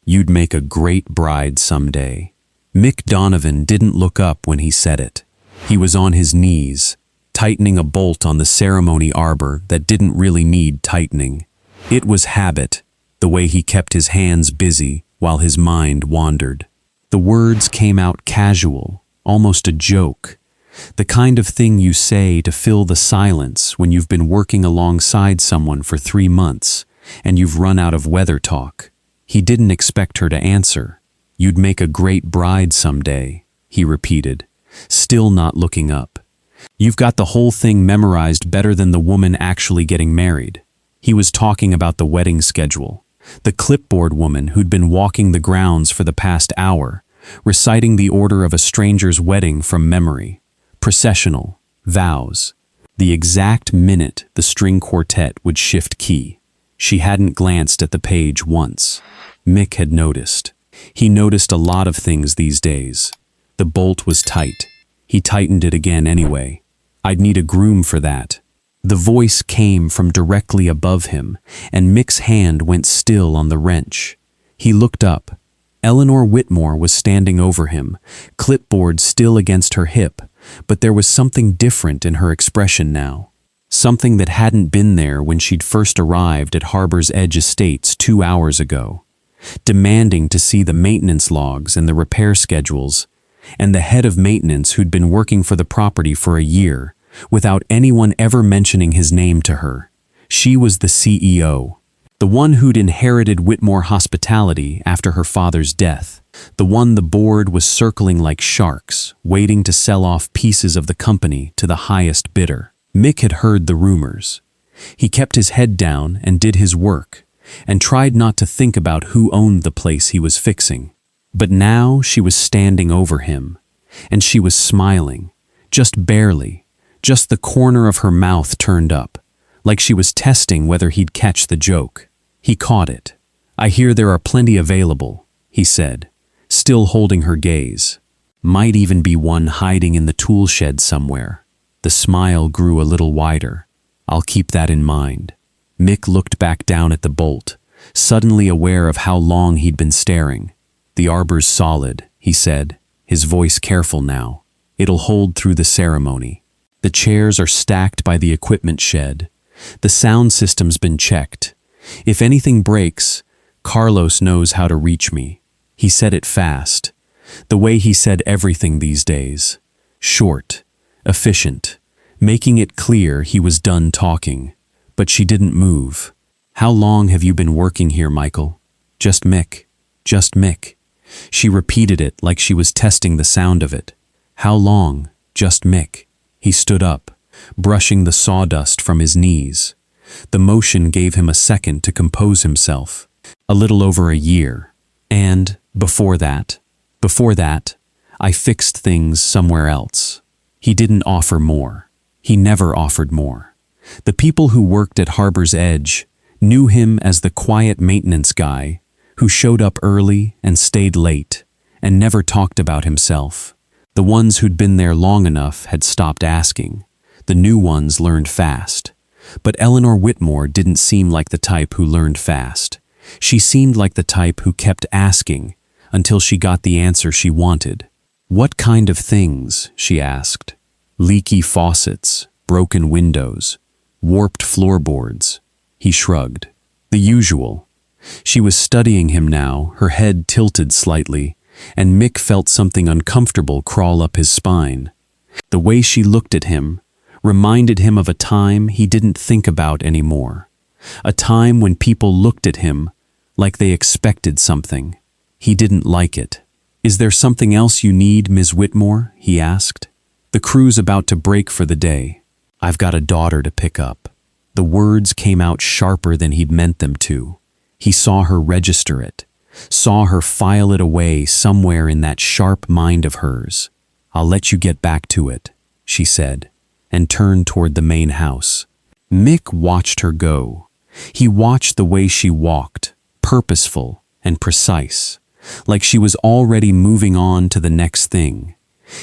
You'd make a great bride someday. Mick Donovan didn't look up when he said it. He was on his knees, tightening a bolt on the ceremony arbor that didn't really need tightening. It was habit, the way he kept his hands busy while his mind wandered. The words came out casual, almost a joke. The kind of thing you say to fill the silence when you've been working alongside someone for 3 months and you've run out of weather talk. He didn't expect her to answer. You'd make a great bride someday, he repeated, still not looking up. You've got the whole thing memorized better than the woman actually getting married. He was talking about the wedding schedule. The clipboard woman who'd been walking the grounds for the past hour, reciting the order of a stranger's wedding from memory. Processional, vows, the exact minute the string quartet would shift key. She hadn't glanced at the page once. Mick had noticed. He noticed a lot of things these days. The bolt was tight. He tightened it again anyway. I'd need a groom for that. The voice came from directly above him, and Mick's hand went still on the wrench. He looked up. Eleanor Whitmore was standing over him, clipboard still against her hip, but there was something different in her expression now. Something that hadn't been there when she'd first arrived at Harbor's Edge Estates 2 hours ago. Demanding to see the maintenance logs and the repair schedules, and the head of maintenance who'd been working for the property for a year, without anyone ever mentioning his name to her. She was the CEO, the one who'd inherited Whitmore Hospitality after her father's death, the one the board was circling like sharks, waiting to sell off pieces of the company to the highest bidder. Mick had heard the rumors. He kept his head down and did his work, and tried not to think about who owned the place he was fixing. But now she was standing over him, and she was smiling, just barely, just the corner of her mouth turned up, like she was testing whether he'd catch the joke. He caught it. I hear there are plenty available, he said, still holding her gaze. Might even be one hiding in the tool shed somewhere. The smile grew a little wider. I'll keep that in mind. Mick looked back down at the bolt, suddenly aware of how long he'd been staring. The arbor's solid, he said, his voice careful now. It'll hold through the ceremony. The chairs are stacked by the equipment shed. The sound system's been checked. If anything breaks, Carlos knows how to reach me. He said it fast, the way he said everything these days. Short, efficient, making it clear he was done talking. But she didn't move. How long have you been working here, Michael? Just Mick. Just Mick. She repeated it like she was testing the sound of it. How long? Just Mick. He stood up, brushing the sawdust from his knees. The motion gave him a second to compose himself. A little over a year. And before that, I fixed things somewhere else. He didn't offer more. He never offered more. The people who worked at Harbor's Edge knew him as the quiet maintenance guy who showed up early and stayed late and never talked about himself. The ones who'd been there long enough had stopped asking. The new ones learned fast. But Eleanor Whitmore didn't seem like the type who learned fast. She seemed like the type who kept asking until she got the answer she wanted. What kind of things? She asked. Leaky faucets, broken windows, warped floorboards. He shrugged. The usual. She was studying him now, her head tilted slightly, and Mick felt something uncomfortable crawl up his spine. The way she looked at him reminded him of a time he didn't think about anymore. A time when people looked at him like they expected something. He didn't like it. Is there something else you need, Ms. Whitmore? He asked. The crew's about to break for the day. I've got a daughter to pick up. The words came out sharper than he'd meant them to. He saw her register it, saw her file it away somewhere in that sharp mind of hers. I'll let you get back to it, she said, and turned toward the main house. Mick watched her go. He watched the way she walked, purposeful and precise, like she was already moving on to the next thing.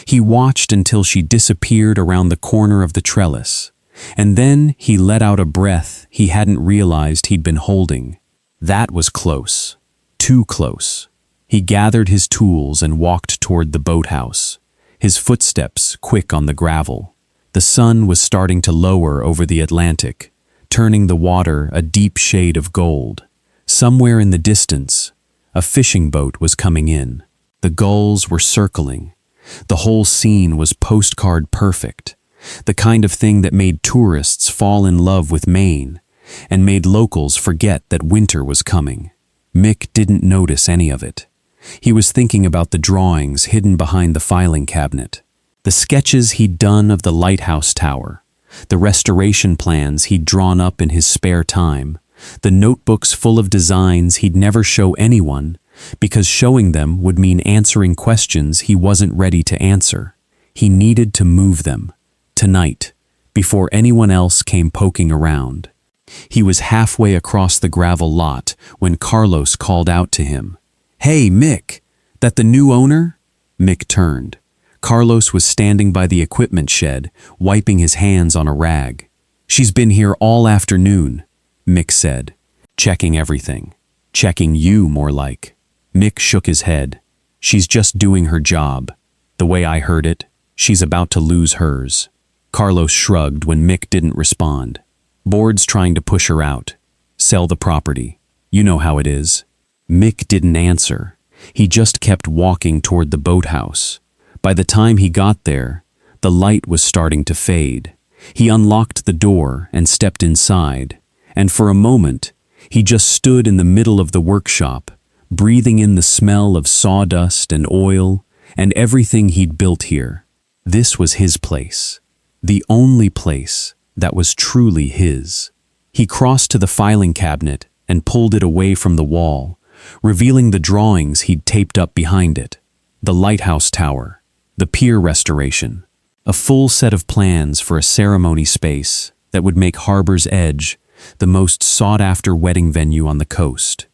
He watched until she disappeared around the corner of the trellis, and then he let out a breath he hadn't realized he'd been holding. That was close. too close. He gathered his tools and walked toward the boathouse, his footsteps quick on the gravel. The sun was starting to lower over the Atlantic, turning the water a deep shade of gold. Somewhere in the distance, a fishing boat was coming in. The gulls were circling. The whole scene was postcard perfect, the kind of thing that made tourists fall in love with Maine and made locals forget that winter was coming. Mick didn't notice any of it. He was thinking about the drawings hidden behind the filing cabinet, the sketches he'd done of the lighthouse tower, the restoration plans he'd drawn up in his spare time, the notebooks full of designs he'd never show anyone because showing them would mean answering questions he wasn't ready to answer. He needed to move them, tonight, before anyone else came poking around. He was halfway across the gravel lot when Carlos called out to him. "Hey, Mick, that the new owner?" Mick turned. Carlos was standing by the equipment shed, wiping his hands on a rag. "She's been here all afternoon," Mick said. "Checking everything. Checking you, more like." Mick shook his head. "She's just doing her job. The way I heard it, she's about to lose hers." Carlos shrugged when Mick didn't respond. "Board's trying to push her out. Sell the property. You know how it is." Mick didn't answer. He just kept walking toward the boathouse. By the time he got there, the light was starting to fade. He unlocked the door and stepped inside, and for a moment, he just stood in the middle of the workshop, breathing in the smell of sawdust and oil and everything he'd built here. This was his place, the only place that was truly his. He crossed to the filing cabinet and pulled it away from the wall, revealing the drawings he'd taped up behind it. The lighthouse tower, the pier restoration, a full set of plans for a ceremony space that would make Harbor's Edge the most sought-after wedding venue on the coast.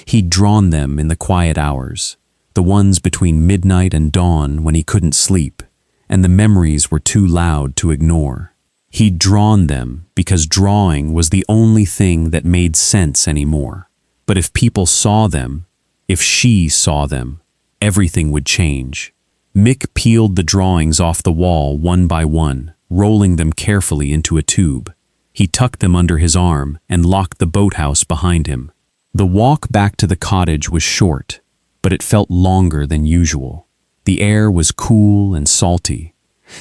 He'd drawn them in the quiet hours, the ones between midnight and dawn when he couldn't sleep, and the memories were too loud to ignore. He'd drawn them because drawing was the only thing that made sense anymore. But if people saw them, if she saw them, everything would change. Mick peeled the drawings off the wall one by one, rolling them carefully into a tube. He tucked them under his arm and locked the boathouse behind him. The walk back to the cottage was short, but it felt longer than usual. The air was cool and salty,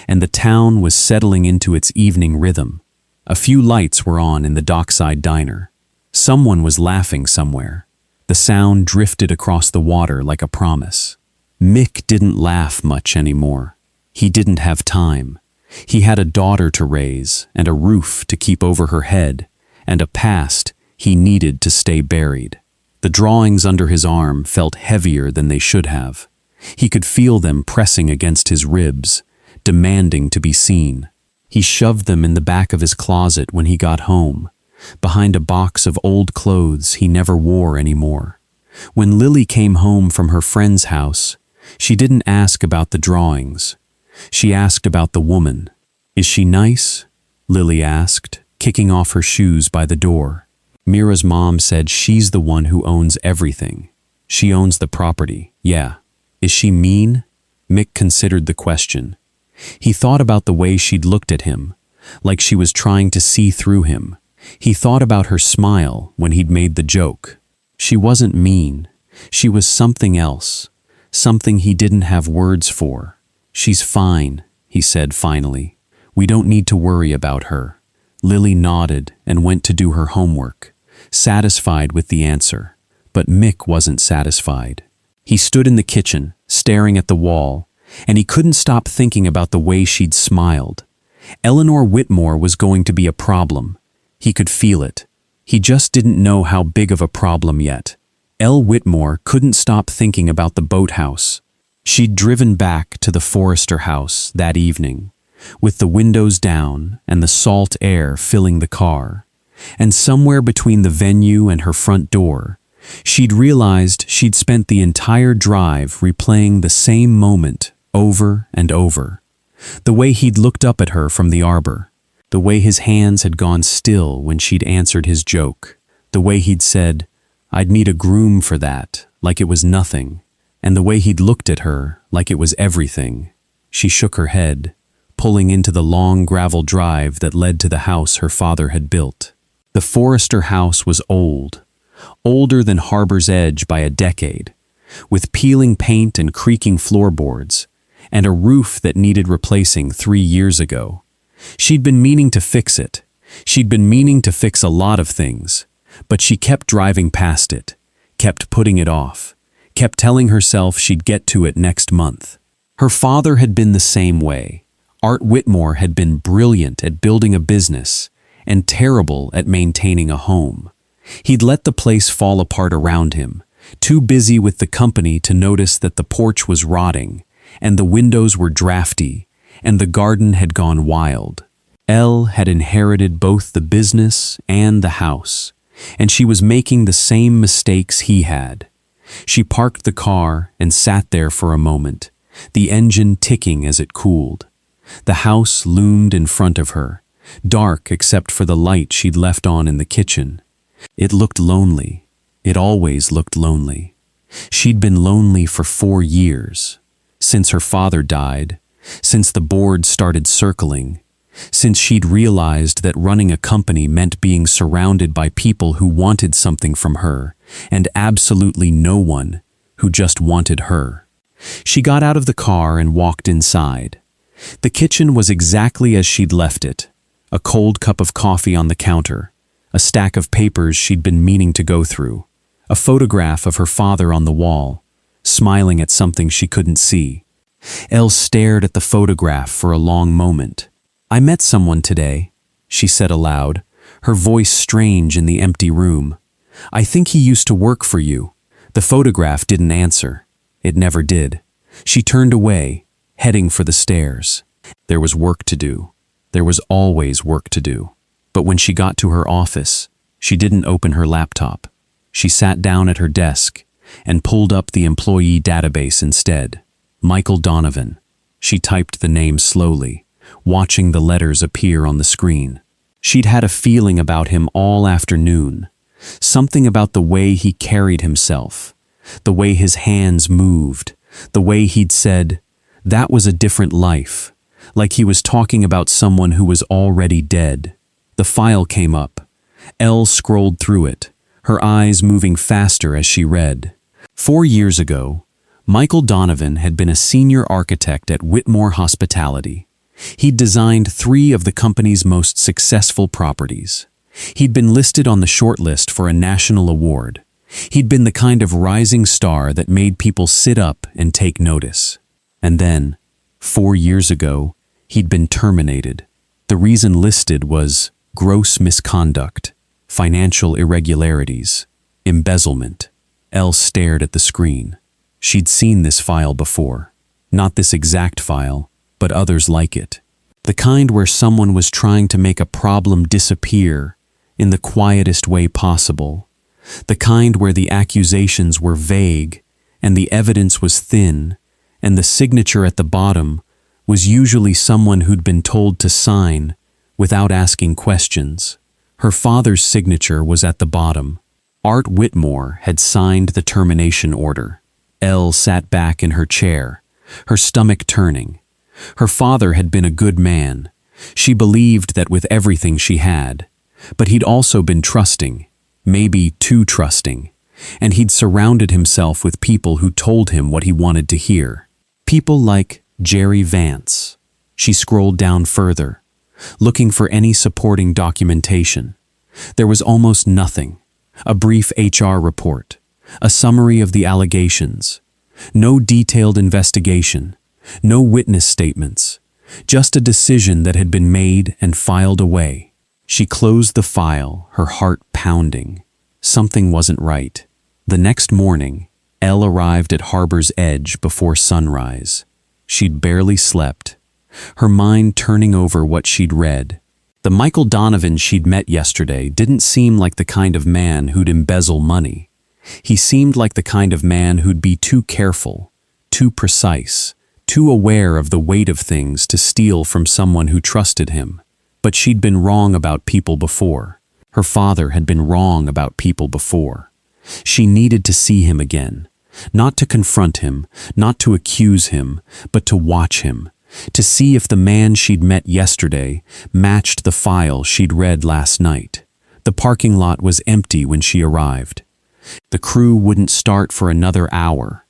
and the town was settling into its evening rhythm. A few lights were on in the dockside diner. Someone was laughing somewhere. The sound drifted across the water like a promise. Mick didn't laugh much anymore. He didn't have time. He had a daughter to raise and a roof to keep over her head and a past he needed to stay buried. The drawings under his arm felt heavier than they should have. He could feel them pressing against his ribs, demanding to be seen. He shoved them in the back of his closet when he got home, behind a box of old clothes he never wore anymore. When Lily came home from her friend's house, she didn't ask about the drawings. She asked about the woman. "Is she nice?" Lily asked, kicking off her shoes by the door. Mira's mom said she's the one who owns everything. She owns the property, yeah. Is she mean? Mick considered the question. He thought about the way she'd looked at him, like she was trying to see through him. He thought about her smile when he'd made the joke. She wasn't mean. She was something else, something he didn't have words for. "She's fine," he said finally. "We don't need to worry about her." Lily nodded and went to do her homework, satisfied with the answer. But Mick wasn't satisfied. He stood in the kitchen, staring at the wall, and he couldn't stop thinking about the way she'd smiled. Eleanor Whitmore was going to be a problem. He could feel it. He just didn't know how big of a problem yet. Elle Whitmore couldn't stop thinking about the boathouse. She'd driven back to the Forrester house that evening, with the windows down and the salt air filling the car. And somewhere between the venue and her front door, she'd realized she'd spent the entire drive replaying the same moment over and over. The way he'd looked up at her from the arbor, the way his hands had gone still when she'd answered his joke, the way he'd said, "I'd need a groom for that, like it was nothing, and the way he'd looked at her, like it was everything. She shook her head, pulling into the long gravel drive that led to the house her father had built. The Forrester house was old, older than Harbor's Edge by a decade, with peeling paint and creaking floorboards, and a roof that needed replacing 3 years ago. She'd been meaning to fix it. She'd been meaning to fix a lot of things, but she kept driving past it, kept putting it off, kept telling herself she'd get to it next month. Her father had been the same way. Art Whitmore had been brilliant at building a business and terrible at maintaining a home. He'd let the place fall apart around him, too busy with the company to notice that the porch was rotting, and the windows were drafty, and the garden had gone wild. Elle had inherited both the business and the house, and she was making the same mistakes he had. She parked the car and sat there for a moment, the engine ticking as it cooled. The house loomed in front of her, dark except for the light she'd left on in the kitchen. It looked lonely. It always looked lonely. She'd been lonely for 4 years, since her father died, since the board started circling, since she'd realized that running a company meant being surrounded by people who wanted something from her, and absolutely no one who just wanted her. She got out of the car and walked inside. The kitchen was exactly as she'd left it, a cold cup of coffee on the counter, a stack of papers she'd been meaning to go through, a photograph of her father on the wall, smiling at something she couldn't see. Elle stared at the photograph for a long moment. "I met someone today," she said aloud, her voice strange in the empty room. "I think he used to work for you." The photograph didn't answer. It never did. She turned away, heading for the stairs. There was work to do. There was always work to do. But when she got to her office, she didn't open her laptop. She sat down at her desk and pulled up the employee database instead. Michael Donovan. She typed the name slowly, watching the letters appear on the screen. She'd had a feeling about him all afternoon. Something about the way he carried himself, the way his hands moved, the way he'd said, "That was a different life," like he was talking about someone who was already dead. The file came up. Elle scrolled through it, her eyes moving faster as she read. 4 years ago, Michael Donovan had been a senior architect at Whitmore Hospitality. He'd designed 3 of the company's most successful properties. He'd been listed on the shortlist for a national award. He'd been the kind of rising star that made people sit up and take notice. And then, 4 years ago, he'd been terminated. The reason listed was gross misconduct, financial irregularities, embezzlement. Elle stared at the screen. She'd seen this file before. Not this exact file, but others like it. The kind where someone was trying to make a problem disappear in the quietest way possible. The kind where the accusations were vague and the evidence was thin, and the signature at the bottom was usually someone who'd been told to sign without asking questions. Her father's signature was at the bottom. Art Whitmore had signed the termination order. Elle sat back in her chair, her stomach turning. Her father had been a good man. She believed that with everything she had. But he'd also been trusting, maybe too trusting, and he'd surrounded himself with people who told him what he wanted to hear. People like Jerry Vance. She scrolled down further, looking for any supporting documentation. There was almost nothing. A brief HR report, a summary of the allegations, no detailed investigation, no witness statements, just a decision that had been made and filed away. She closed the file, her heart pounding. Something wasn't right. The next morning, Elle arrived at Harbor's Edge before sunrise. She'd barely slept, her mind turning over what she'd read. The Michael Donovan she'd met yesterday didn't seem like the kind of man who'd embezzle money. He seemed like the kind of man who'd be too careful, too precise, too aware of the weight of things to steal from someone who trusted him. But she'd been wrong about people before. Her father had been wrong about people before. She needed to see him again, Not to confront him, not to accuse him, but to watch him, to see if the man she'd met yesterday matched the file she'd read last night. The parking lot was empty when she arrived. The crew wouldn't start for another hour,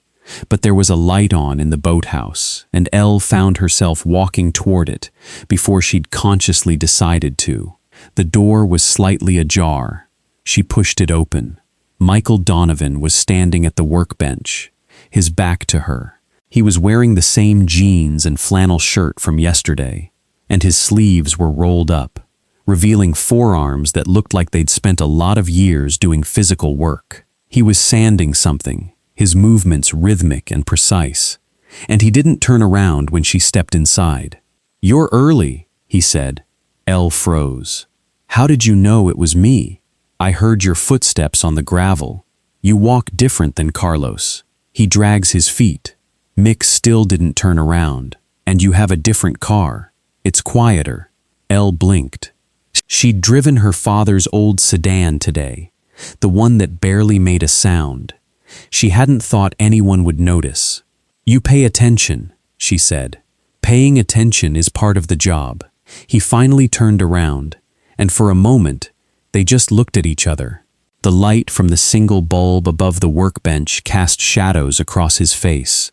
but there was a light on in the boathouse, and Elle found herself walking toward it before she'd consciously decided to. The door was slightly ajar. She pushed it open. Michael Donovan was standing at the workbench, his back to her. He was wearing the same jeans and flannel shirt from yesterday, and his sleeves were rolled up, revealing forearms that looked like they'd spent a lot of years doing physical work. He was sanding something, his movements rhythmic and precise, and he didn't turn around when she stepped inside. "You're early," he said. Elle froze. "How did you know it was me? I heard your footsteps on the gravel. You walk different than Carlos. He drags his feet." Mick still didn't turn around. "And you have a different car. It's quieter." Elle blinked. She'd driven her father's old sedan today, the one that barely made a sound. She hadn't thought anyone would notice. "You pay attention," she said. "Paying attention is part of the job." He finally turned around, and for a moment, they just looked at each other. The light from the single bulb above the workbench cast shadows across his face,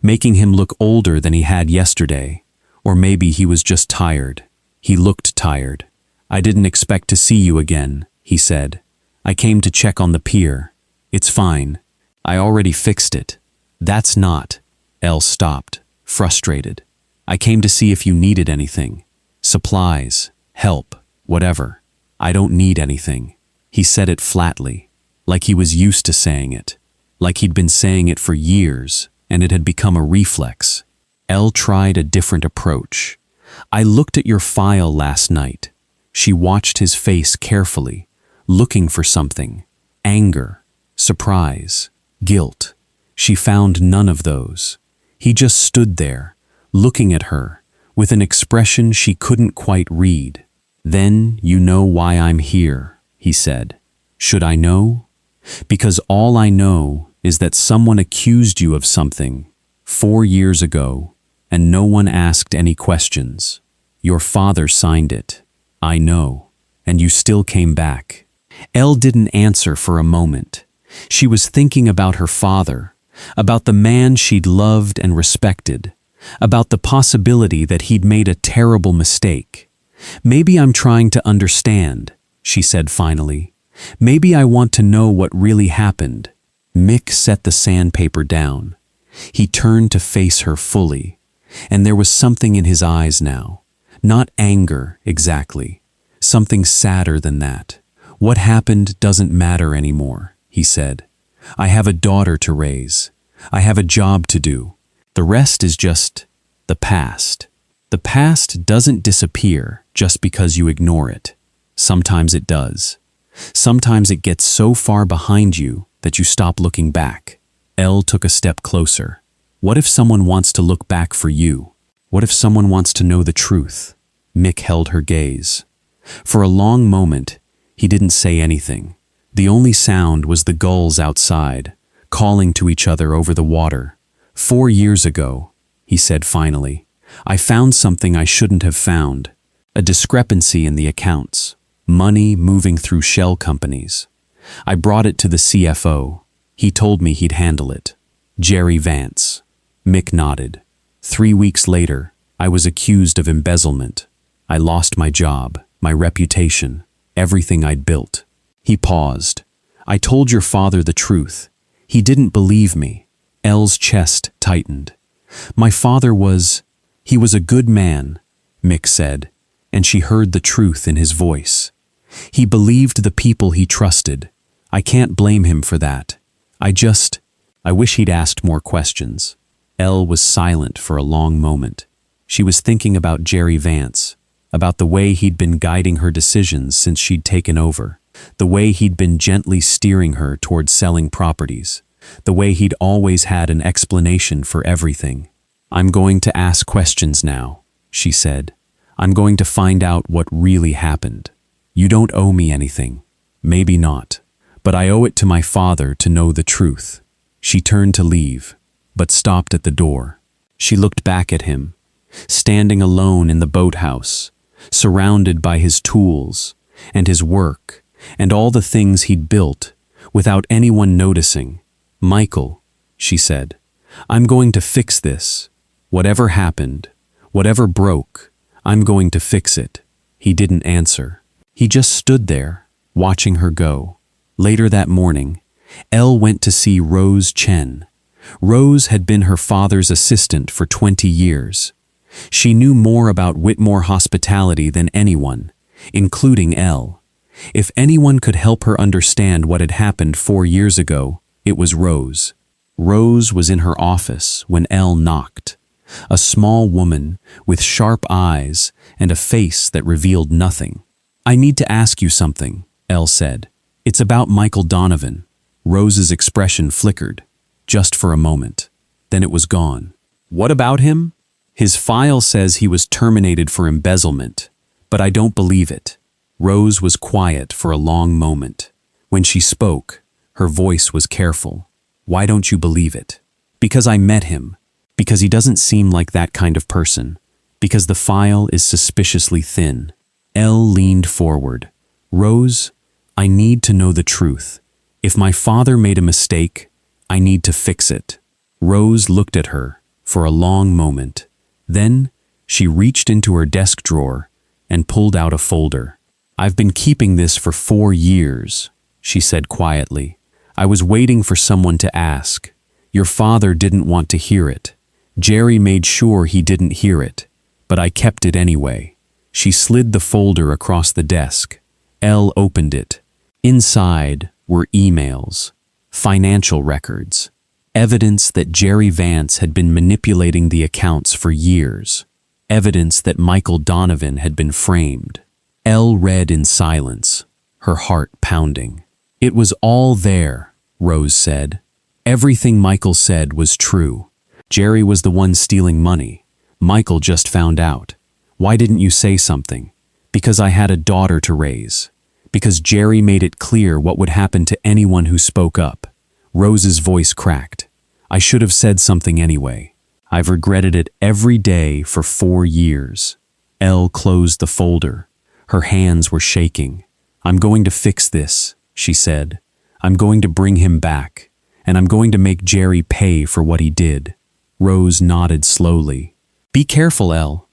making him look older than he had yesterday. Or maybe he was just tired. He looked tired. "I didn't expect to see you again," he said. "I came to check on the pier. It's fine. I already fixed it." "That's not." Elle stopped, frustrated. "I came to see if you needed anything. Supplies, help, whatever." "I don't need anything." He said it flatly, like he was used to saying it, like he'd been saying it for years, and it had become a reflex. Elle tried a different approach. "I looked at your file last night." She watched his face carefully, looking for something. Anger, surprise, guilt. She found none of those. He just stood there, looking at her, with an expression she couldn't quite read. "Then you know why I'm here," he said. "Should I know?" "Because all I know is that someone accused you of something 4 years ago, and no one asked any questions. Your father signed it. I know. And you still came back." Elle didn't answer for a moment. She was thinking about her father, about the man she'd loved and respected, about the possibility that he'd made a terrible mistake. "Maybe I'm trying to understand," she said finally. "Maybe I want to know what really happened." Mick set the sandpaper down. He turned to face her fully, and there was something in his eyes now. Not anger, exactly. Something sadder than that. "What happened doesn't matter anymore," he said. "I have a daughter to raise. I have a job to do. The rest is just the past." The past doesn't disappear just because you ignore it. Sometimes it does. Sometimes it gets so far behind you that you stop looking back. Elle took a step closer. "What if someone wants to look back for you? What if someone wants to know the truth?" Mick held her gaze. For a long moment, he didn't say anything. The only sound was the gulls outside, calling to each other over the water. "4 years ago," he said finally, "I found something I shouldn't have found. A discrepancy in the accounts. Money moving through shell companies. I brought it to the CFO. He told me he'd handle it. Jerry Vance." Mick nodded. 3 weeks later, I was accused of embezzlement. I lost my job, my reputation, everything I'd built. He paused. "I told your father the truth. He didn't believe me." Elle's chest tightened. "My father he was a good man," Mick said, and she heard the truth in his voice. "He believed the people he trusted. I can't blame him for that. I wish he'd asked more questions." Elle was silent for a long moment. She was thinking about Jerry Vance, about the way he'd been guiding her decisions since she'd taken over, the way he'd been gently steering her towards selling properties, the way he'd always had an explanation for everything. "I'm going to ask questions now," she said. "I'm going to find out what really happened. You don't owe me anything. Maybe not. But I owe it to my father to know the truth." She turned to leave, but stopped at the door. She looked back at him, standing alone in the boathouse, surrounded by his tools and his work and all the things he'd built without anyone noticing. "Michael," she said, "I'm going to fix this. Whatever happened, whatever broke, I'm going to fix it." He didn't answer. He just stood there, watching her go. Later that morning, Elle went to see Rose Chen. Rose had been her father's assistant for 20 years. She knew more about Whitmore hospitality than anyone, including Elle. If anyone could help her understand what had happened 4 years ago, it was Rose. Rose was in her office when Elle knocked. A small woman with sharp eyes and a face that revealed nothing. "I need to ask you something," Elle said. "It's about Michael Donovan." Rose's expression flickered, just for a moment. Then it was gone. "What about him?" "His file says he was terminated for embezzlement, but I don't believe it." Rose was quiet for a long moment. When she spoke, her voice was careful. "Why don't you believe it?" "Because I met him. Because he doesn't seem like that kind of person. Because the file is suspiciously thin." Elle leaned forward. "Rose, I need to know the truth. If my father made a mistake, I need to fix it." Rose looked at her for a long moment. Then she reached into her desk drawer and pulled out a folder. "I've been keeping this for 4 years," she said quietly. "I was waiting for someone to ask. Your father didn't want to hear it. Jerry made sure he didn't hear it, but I kept it anyway." She slid the folder across the desk. Elle opened it. Inside were emails, financial records, evidence that Jerry Vance had been manipulating the accounts for years, evidence that Michael Donovan had been framed. Elle read in silence, her heart pounding. "It was all there," Rose said. "Everything Michael said was true. Jerry was the one stealing money. Michael just found out. Why didn't you say something? Because I had a daughter to raise. Because Jerry made it clear what would happen to anyone who spoke up." Rose's voice cracked. "I should have said something anyway. I've regretted it every day for 4 years." Elle closed the folder. Her hands were shaking. "I'm going to fix this," she said. "I'm going to bring him back, and I'm going to make Jerry pay for what he did." Rose nodded slowly. "Be careful, Elle.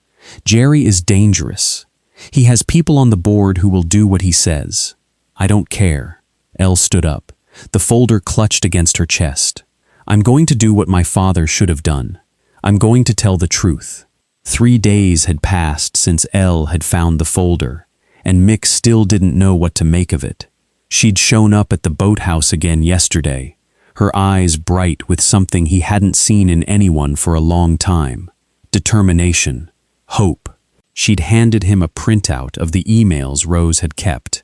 Jerry is dangerous. He has people on the board who will do what he says." "I don't care." Elle stood up, the folder clutched against her chest. "I'm going to do what my father should have done. I'm going to tell the truth." 3 days had passed since Elle had found the folder, and Mick still didn't know what to make of it. She'd shown up at the boathouse again yesterday, her eyes bright with something he hadn't seen in anyone for a long time. Determination. Hope. She'd handed him a printout of the emails Rose had kept,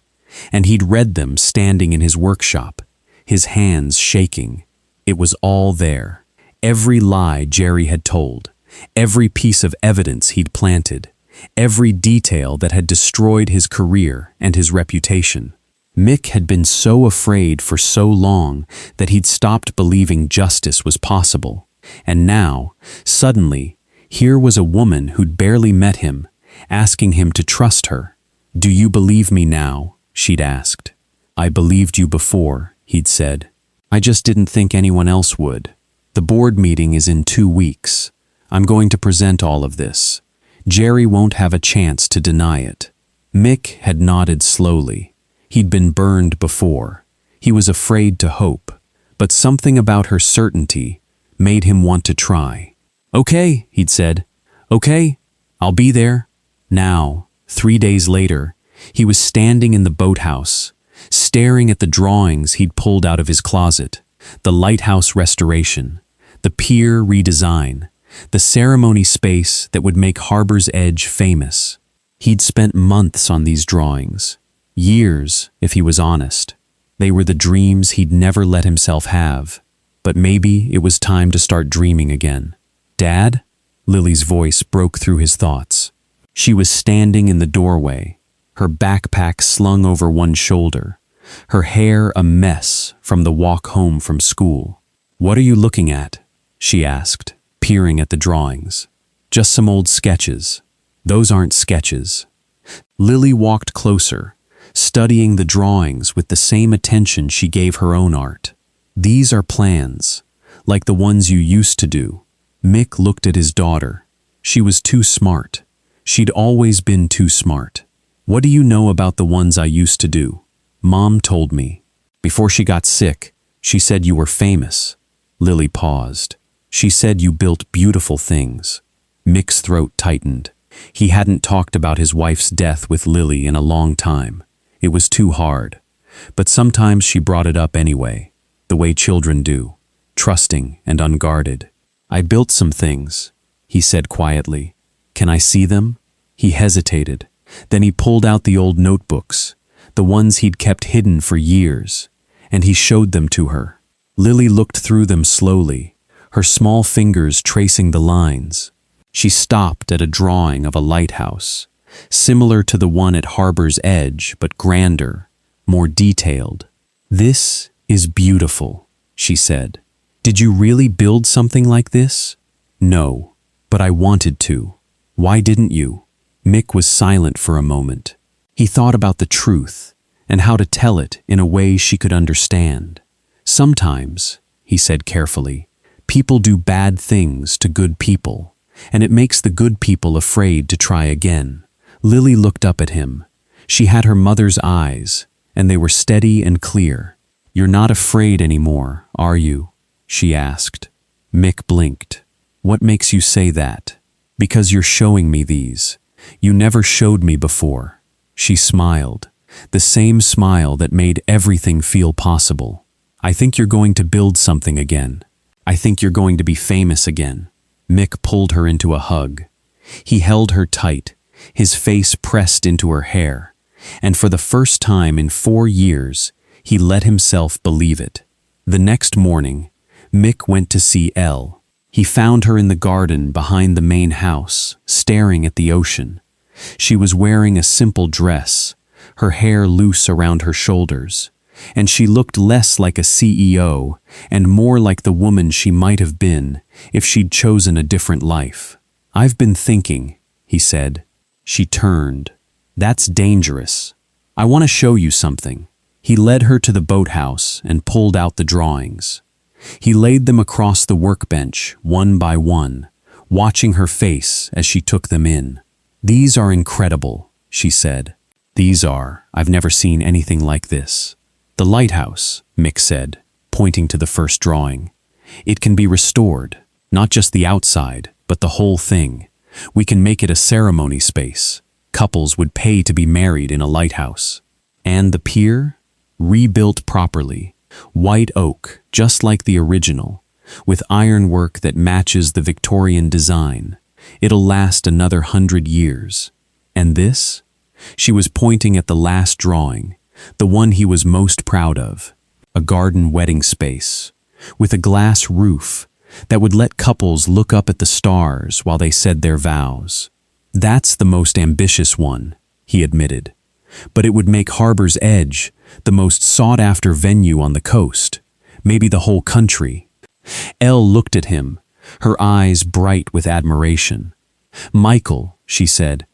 and he'd read them standing in his workshop, his hands shaking. It was all there. Every lie Jerry had told, every piece of evidence he'd planted, every detail that had destroyed his career and his reputation. Mick had been so afraid for so long that he'd stopped believing justice was possible. And now, suddenly, here was a woman who'd barely met him, asking him to trust her. "Do you believe me now?" she'd asked. "I believed you before," he'd said. "I just didn't think anyone else would. The board meeting is in 2 weeks. I'm going to present all of this. Jerry won't have a chance to deny it." Mick had nodded slowly. He'd been burned before. He was afraid to hope, but something about her certainty made him want to try. "Okay," he'd said. "Okay, I'll be there." Now, 3 days later, he was standing in the boathouse, staring at the drawings he'd pulled out of his closet, the lighthouse restoration, the pier redesign, the ceremony space that would make Harbor's Edge famous. He'd spent months on these drawings, years, if he was honest. They were the dreams he'd never let himself have, but maybe it was time to start dreaming again. "Dad?" Lily's voice broke through his thoughts. She was standing in the doorway, her backpack slung over one shoulder, her hair a mess from the walk home from school. "What are you looking at?" she asked, peering at the drawings. "Just some old sketches." "Those aren't sketches." Lily walked closer, studying the drawings with the same attention she gave her own art. "These are plans, like the ones you used to do." Mick looked at his daughter. She was too smart. She'd always been too smart. "What do you know about the ones I used to do?" "Mom told me. Before she got sick, she said you were famous." Lily paused. "She said you built beautiful things." Mick's throat tightened. He hadn't talked about his wife's death with Lily in a long time. It was too hard. But sometimes she brought it up anyway, the way children do, trusting and unguarded. "I built some things," he said quietly. "Can I see them?" He hesitated. Then he pulled out the old notebooks, the ones he'd kept hidden for years, and he showed them to her. Lily looked through them slowly, her small fingers tracing the lines. She stopped at a drawing of a lighthouse, similar to the one at Harbor's Edge, but grander, more detailed. "This is beautiful," she said. "Did you really build something like this?" "No, but I wanted to." "Why didn't you?" Mick was silent for a moment. He thought about the truth and how to tell it in a way she could understand. "Sometimes," he said carefully, "people do bad things to good people, and it makes the good people afraid to try again." Lily looked up at him. She had her mother's eyes, and they were steady and clear. "You're not afraid anymore, are you?" she asked. Mick blinked. "What makes you say that?" "Because you're showing me these. You never showed me before." She smiled, the same smile that made everything feel possible. "I think you're going to build something again. I think you're going to be famous again." Mick pulled her into a hug. He held her tight, his face pressed into her hair, and for the first time in 4 years, he let himself believe it. The next morning, Mick went to see Elle. He found her in the garden behind the main house, staring at the ocean. She was wearing a simple dress, her hair loose around her shoulders, and she looked less like a CEO and more like the woman she might have been if she'd chosen a different life. "I've been thinking," he said. She turned. "That's dangerous. I want to show you something." He led her to the boathouse and pulled out the drawings. He laid them across the workbench, one by one, watching her face as she took them in. "These are incredible," she said. "These are. I've never seen anything like this." "The lighthouse," Mick said, pointing to the first drawing. "It can be restored, not just the outside, but the whole thing. We can make it a ceremony space. Couples would pay to be married in a lighthouse." "And the pier?" "Rebuilt properly. White oak, just like the original, with ironwork that matches the Victorian design. It'll last another 100 years. And this?" She was pointing at the last drawing, the one he was most proud of. A garden wedding space, with a glass roof that would let couples look up at the stars while they said their vows. "That's the most ambitious one," he admitted. "But it would make Harbor's Edge the most sought-after venue on the coast, maybe the whole country." Elle looked at him, her eyes bright with admiration. "Michael," she said,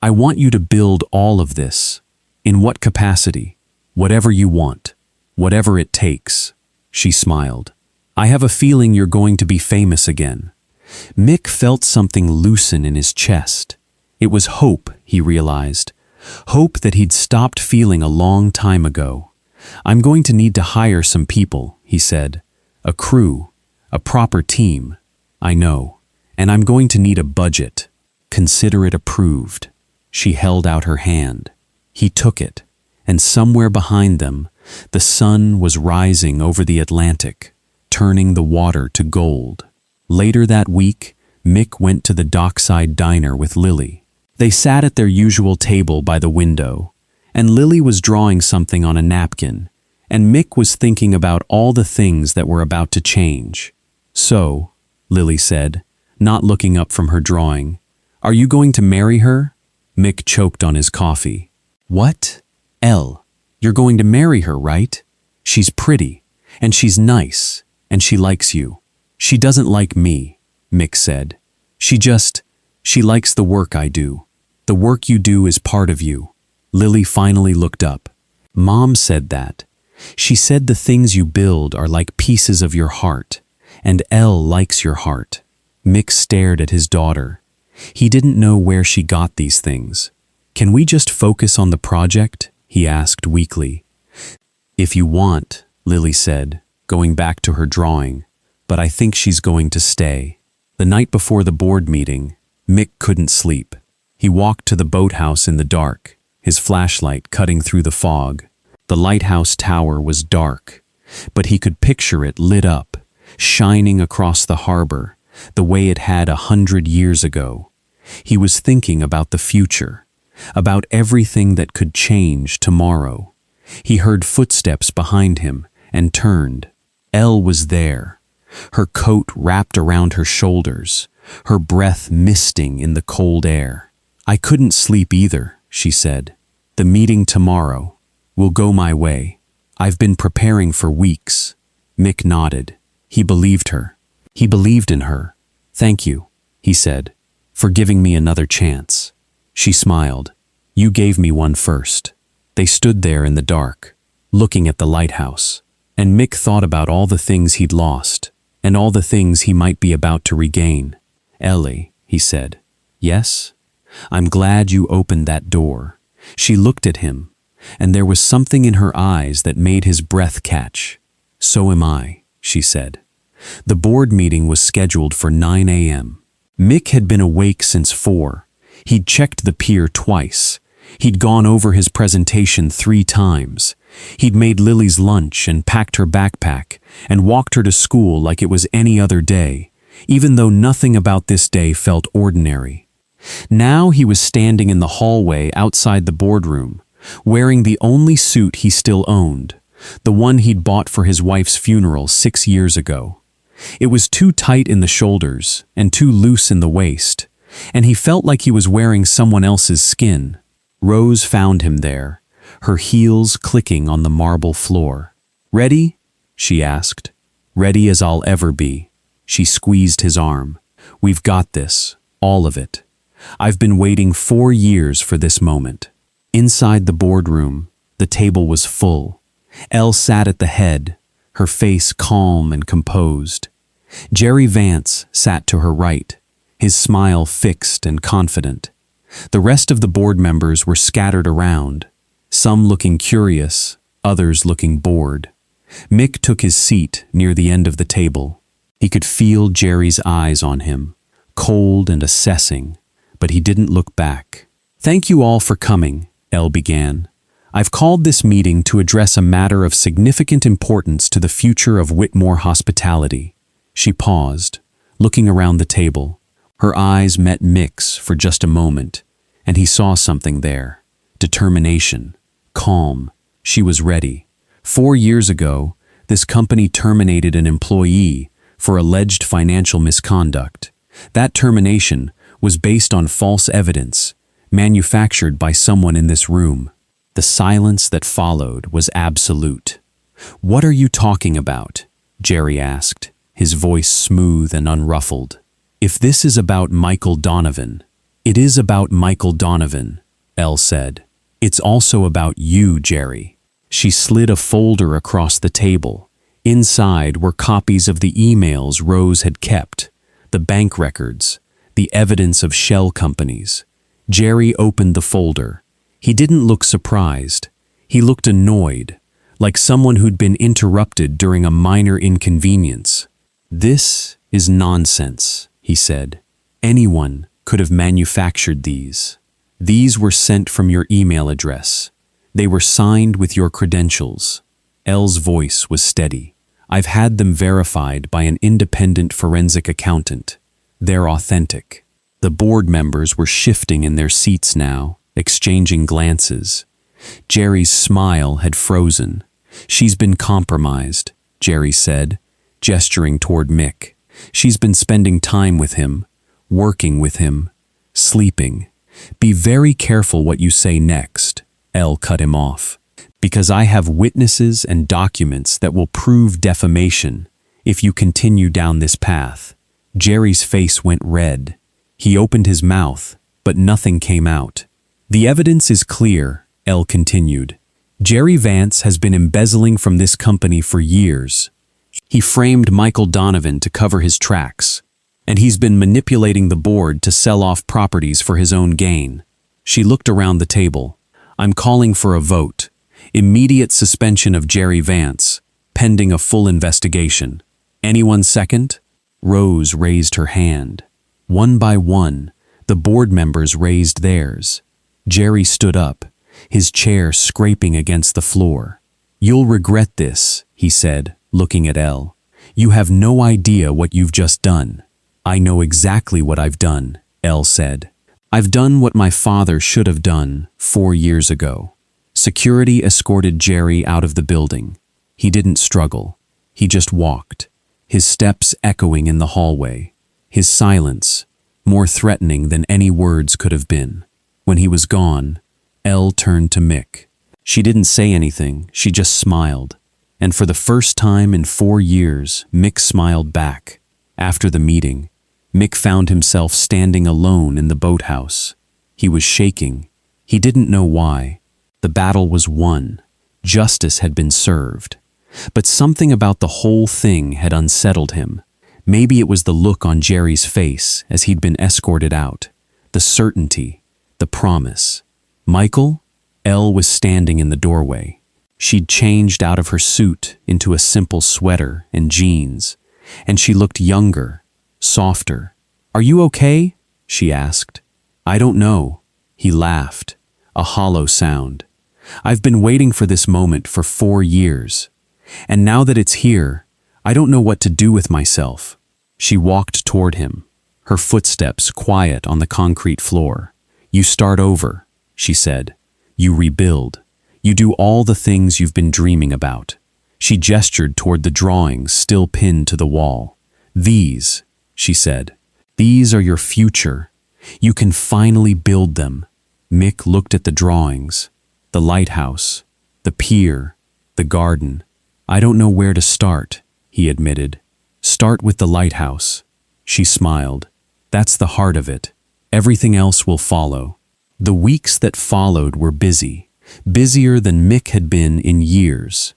"I want you to build all of this. In what capacity? Whatever you want. Whatever it takes." She smiled. "I have a feeling you're going to be famous again." Mick felt something loosen in his chest. It was hope, he realized. Hope that he'd stopped feeling a long time ago. "I'm going to need to hire some people," he said. "A crew, a proper team. I know. And I'm going to need a budget. Consider it approved." She held out her hand. He took it, and somewhere behind them, the sun was rising over the Atlantic, turning the water to gold. Later that week, Mick went to the dockside diner with Lily. They sat at their usual table by the window, and Lily was drawing something on a napkin, and Mick was thinking about all the things that were about to change. "So," Lily said, not looking up from her drawing, "are you going to marry her?" Mick choked on his coffee. "What? Elle, you're going to marry her, right? She's pretty, and she's nice, and she likes you. She doesn't like me, Mick said. She likes the work I do. The work you do is part of you. Lily finally looked up. Mom said that. She said the things you build are like pieces of your heart, and Elle likes your heart. Mick stared at his daughter. He didn't know where she got these things. Can we just focus on the project? He asked weakly. If you want, Lily said, going back to her drawing, but I think she's going to stay. The night before the board meeting, Mick couldn't sleep. He walked to the boathouse in the dark, his flashlight cutting through the fog. The lighthouse tower was dark, but he could picture it lit up, shining across the harbor, the way it had 100 years ago. He was thinking about the future, about everything that could change tomorrow. He heard footsteps behind him and turned. Elle was there, her coat wrapped around her shoulders, her breath misting in the cold air. I couldn't sleep either, she said. The meeting tomorrow will go my way. I've been preparing for weeks. Mick nodded. He believed her. He believed in her. Thank you, he said, for giving me another chance. She smiled. You gave me one first. They stood there in the dark, looking at the lighthouse, and Mick thought about all the things he'd lost, and all the things he might be about to regain. Ellie, he said. Yes? I'm glad you opened that door. She looked at him, and there was something in her eyes that made his breath catch. So am I, she said. The board meeting was scheduled for 9 a.m. Mick had been awake since 4. He'd checked the pier twice. He'd gone over his presentation 3 times. He'd made Lily's lunch and packed her backpack and walked her to school like it was any other day, even though nothing about this day felt ordinary. Now he was standing in the hallway outside the boardroom, wearing the only suit he still owned, the one he'd bought for his wife's funeral 6 years ago. It was too tight in the shoulders and too loose in the waist, and he felt like he was wearing someone else's skin. Rose found him there, her heels clicking on the marble floor. Ready? She asked. Ready as I'll ever be. She squeezed his arm. We've got this, all of it. I've been waiting 4 years for this moment. Inside the boardroom, the table was full. Elle sat at the head, her face calm and composed. Jerry Vance sat to her right, his smile fixed and confident. The rest of the board members were scattered around, some looking curious, others looking bored. Mick took his seat near the end of the table. He could feel Jerry's eyes on him, cold and assessing, but he didn't look back. Thank you all for coming, Elle began. I've called this meeting to address a matter of significant importance to the future of Whitmore hospitality. She paused, looking around the table. Her eyes met Mick's for just a moment, and he saw something there. Determination, calm. She was ready. 4 years ago, this company terminated an employee for alleged financial misconduct. That termination was based on false evidence, manufactured by someone in this room. The silence that followed was absolute. What are you talking about? Jerry asked, his voice smooth and unruffled. If this is about Michael Donovan, it is about Michael Donovan, Elle said. It's also about you, Jerry. She slid a folder across the table. Inside were copies of the emails Rose had kept, the bank records, the evidence of shell companies. Jerry opened the folder. He didn't look surprised. He looked annoyed, like someone who'd been interrupted during a minor inconvenience. This is nonsense, he said. Anyone could have manufactured these. These were sent from your email address. They were signed with your credentials. Elle's voice was steady. I've had them verified by an independent forensic accountant. They're authentic. The board members were shifting in their seats now, exchanging glances. Jerry's smile had frozen. She's been compromised, Jerry said, gesturing toward Mick. She's been spending time with him, working with him, sleeping. Be very careful what you say next, Elle cut him off, because I have witnesses and documents that will prove defamation. if you continue down this path." Jerry's face went red. He opened his mouth, but nothing came out. "The evidence is clear," Elle continued. "Jerry Vance has been embezzling from this company for years. He framed Michael Donovan to cover his tracks, and he's been manipulating the board to sell off properties for his own gain." She looked around the table. "I'm calling for a vote. Immediate suspension of Jerry Vance, pending a full investigation. Anyone second?" Rose raised her hand. One by one, the board members raised theirs. Jerry stood up, his chair scraping against the floor. "You'll regret this," he said, looking at Elle. "You have no idea what you've just done." "I know exactly what I've done," Elle said. "I've done what my father should have done 4 years ago." Security escorted Jerry out of the building. He didn't struggle. He just walked, his steps echoing in the hallway, his silence more threatening than any words could have been. When he was gone, Elle turned to Mick. She didn't say anything, she just smiled. And for the first time in 4 years, Mick smiled back. After the meeting, Mick found himself standing alone in the boathouse. He was shaking. He didn't know why. The battle was won. Justice had been served. But something about the whole thing had unsettled him. Maybe it was the look on Jerry's face as he'd been escorted out. The certainty, the promise. "Michael?" Elle was standing in the doorway. She'd changed out of her suit into a simple sweater and jeans, and she looked younger, softer. "Are you okay?" she asked. "I don't know." He laughed, a hollow sound. "I've been waiting for this moment for 4 years. And now that it's here, I don't know what to do with myself." She walked toward him, her footsteps quiet on the concrete floor. "You start over," she said. "You rebuild. You do all the things you've been dreaming about." She gestured toward the drawings still pinned to the wall. "These," she said, "these are your future. You can finally build them." Mick looked at the drawings, the lighthouse, the pier, the garden. "I don't know where to start," he admitted. "Start with the lighthouse." She smiled. "That's the heart of it. Everything else will follow." The weeks that followed were busy, busier than Mick had been in years.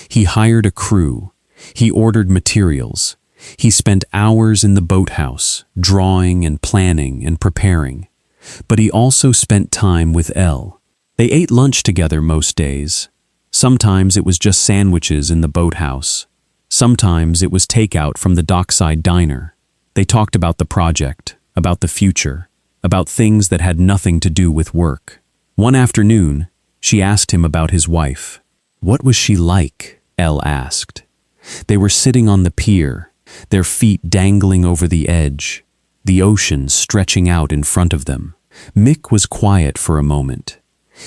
He hired a crew. He ordered materials. He spent hours in the boathouse, drawing and planning and preparing. But he also spent time with Elle. They ate lunch together most days. Sometimes it was just sandwiches in the boathouse. Sometimes it was takeout from the dockside diner. They talked about the project, about the future, about things that had nothing to do with work. One afternoon, she asked him about his wife. "What was she like?" Elle asked. They were sitting on the pier, their feet dangling over the edge, the ocean stretching out in front of them. Mick was quiet for a moment.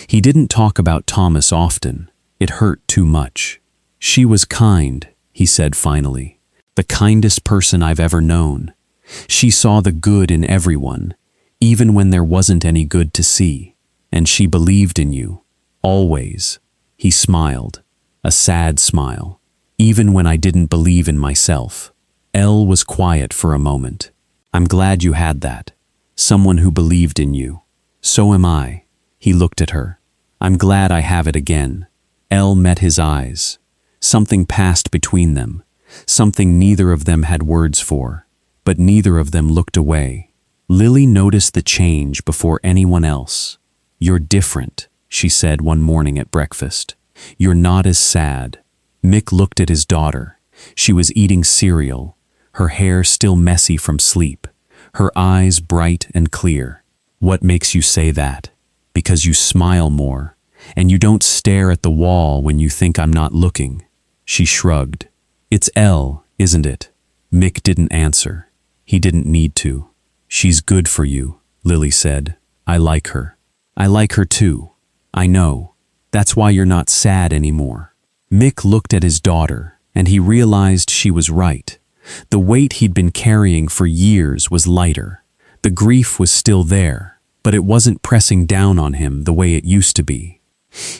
He didn't talk about Thomas often. It hurt too much. "She was kind," he said finally. "The kindest person I've ever known. She saw the good in everyone, even when there wasn't any good to see. And she believed in you. Always." He smiled, a sad smile. "Even when I didn't believe in myself." Elle was quiet for a moment. "I'm glad you had that. Someone who believed in you." "So am I." He looked at her. "I'm glad I have it again." Elle met his eyes. Something passed between them, something neither of them had words for, but neither of them looked away. Lily noticed the change before anyone else. "You're different," she said one morning at breakfast. "You're not as sad." Mick looked at his daughter. She was eating cereal, her hair still messy from sleep, her eyes bright and clear. "What makes you say that?" "Because you smile more, and you don't stare at the wall when you think I'm not looking." She shrugged. "It's Elle, isn't it?" Mick didn't answer. He didn't need to. "She's good for you," Lily said. "I like her." "I like her too. I know. That's why you're not sad anymore." Mick looked at his daughter, and he realized she was right. The weight he'd been carrying for years was lighter. The grief was still there, but it wasn't pressing down on him the way it used to be.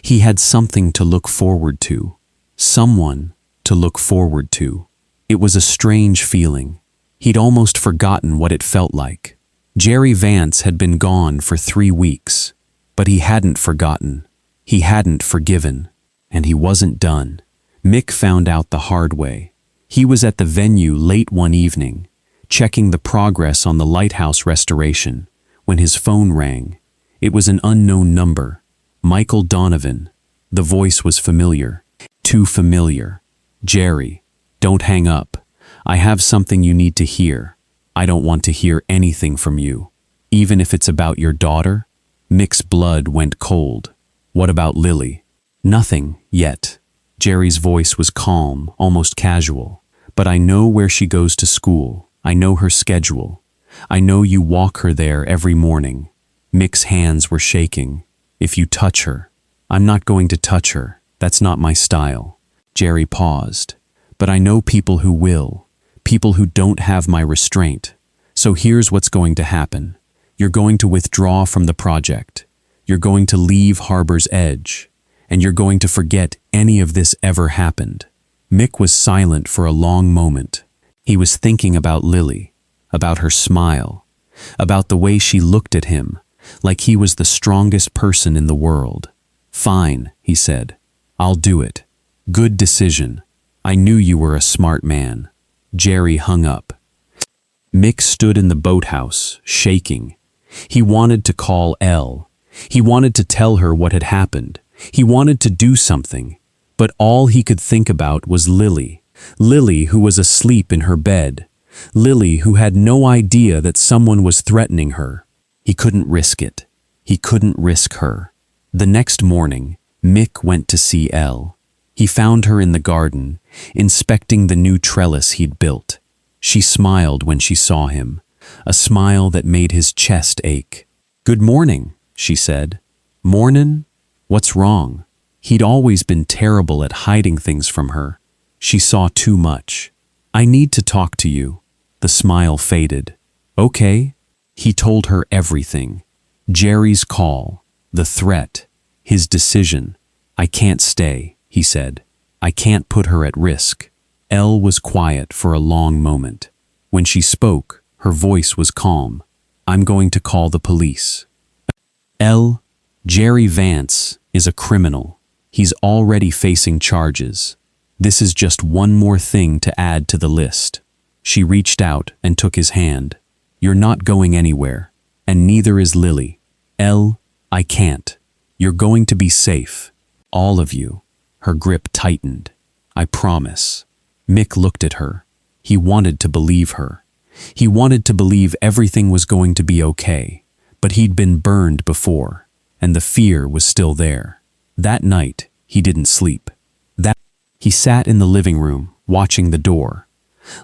He had something to look forward to. Someone to look forward to. It was a strange feeling. He'd almost forgotten what it felt like. Jerry Vance had been gone for 3 weeks, but he hadn't forgotten. He hadn't forgiven, and he wasn't done. Mick found out the hard way. He was at the venue late one evening, checking the progress on the lighthouse restoration, when his phone rang. It was an unknown number. Michael Donovan. The voice was familiar. Too familiar. Jerry, don't hang up. I have something you need to hear. I don't want to hear anything from you. Even if it's about your daughter? Mick's blood went cold. What about Lily? Nothing, yet. Jerry's voice was calm, almost casual. But I know where she goes to school. I know her schedule. I know you walk her there every morning. Mick's hands were shaking. If you touch her. I'm not going to touch her. That's not my style. Jerry paused. But I know people who will. People who don't have my restraint. So here's what's going to happen. You're going to withdraw from the project. You're going to leave Harbor's Edge. And you're going to forget any of this ever happened. Mick was silent for a long moment. He was thinking about Lily, about her smile, about the way she looked at him, like he was the strongest person in the world. Fine, he said. I'll do it. Good decision. I knew you were a smart man. Jerry hung up. Mick stood in the boathouse, shaking. He wanted to call Elle. He wanted to tell her what had happened. He wanted to do something, but all he could think about was Lily. Lily, who was asleep in her bed. Lily, who had no idea that someone was threatening her. He couldn't risk it. He couldn't risk her. The next morning, Mick went to see Elle. He found her in the garden, inspecting the new trellis he'd built. She smiled when she saw him, a smile that made his chest ache. "Good morning," she said. "Mornin'? What's wrong?" He'd always been terrible at hiding things from her. She saw too much. "I need to talk to you." The smile faded. "Okay." He told her everything. Jerry's call, the threat, his decision. "I can't stay," he said. "I can't put her at risk." Elle was quiet for a long moment. When she spoke, her voice was calm. "I'm going to call the police." Elle, Jerry Vance is a criminal. He's already facing charges. This is just one more thing to add to the list. She reached out and took his hand. "You're not going anywhere, and neither is Lily." "Elle, I can't. You're going to be safe. All of you." Her grip tightened. "I promise." Mick looked at her. He wanted to believe her. He wanted to believe everything was going to be okay. But he'd been burned before, and the fear was still there. That night, he didn't sleep. He sat in the living room, watching the door.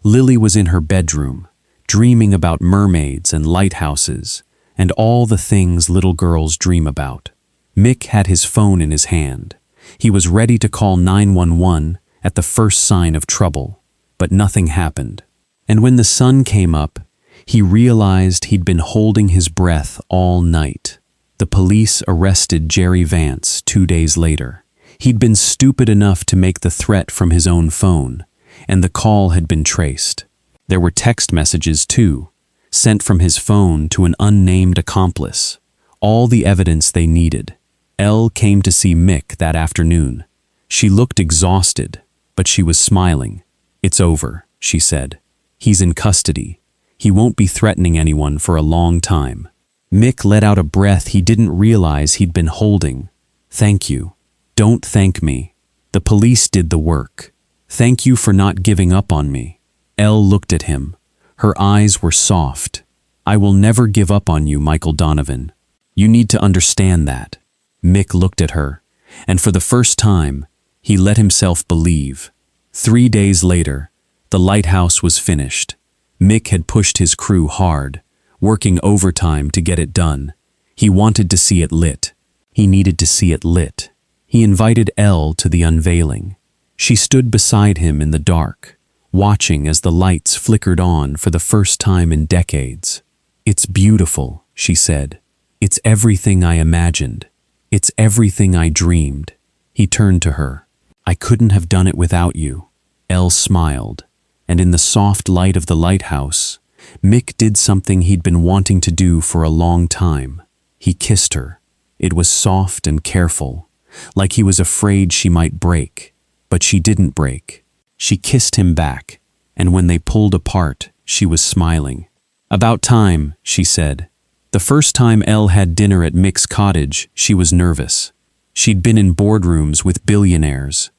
Lily was in her bedroom, dreaming about mermaids and lighthouses, and all the things little girls dream about. Mick had his phone in his hand. He was ready to call 911 at the first sign of trouble, but nothing happened. And when the sun came up, he realized he'd been holding his breath all night. The police arrested Jerry Vance 2 days later. He'd been stupid enough to make the threat from his own phone, and the call had been traced. There were text messages too, sent from his phone to an unnamed accomplice. All the evidence they needed. Elle came to see Mick that afternoon. She looked exhausted, but she was smiling. "It's over," she said. "He's in custody. He won't be threatening anyone for a long time." Mick let out a breath he didn't realize he'd been holding. "Thank you. Don't thank me. The police did the work. Thank you for not giving up on me." Elle looked at him. Her eyes were soft. "I will never give up on you, Michael Donovan. You need to understand that." Mick looked at her, and for the first time, he let himself believe. 3 days later, the lighthouse was finished. Mick had pushed his crew hard, working overtime to get it done. He wanted to see it lit. He needed to see it lit. He invited Elle to the unveiling. She stood beside him in the dark, watching as the lights flickered on for the first time in decades. "It's beautiful," she said. "It's everything I imagined. It's everything I dreamed." He turned to her. "I couldn't have done it without you." Elle smiled, and in the soft light of the lighthouse, Mick did something he'd been wanting to do for a long time. He kissed her. It was soft and careful, like he was afraid she might break. But she didn't break. She kissed him back, and when they pulled apart, she was smiling. "About time," she said. The first time Elle had dinner at Mick's cottage, she was nervous. She'd been in boardrooms with billionaires.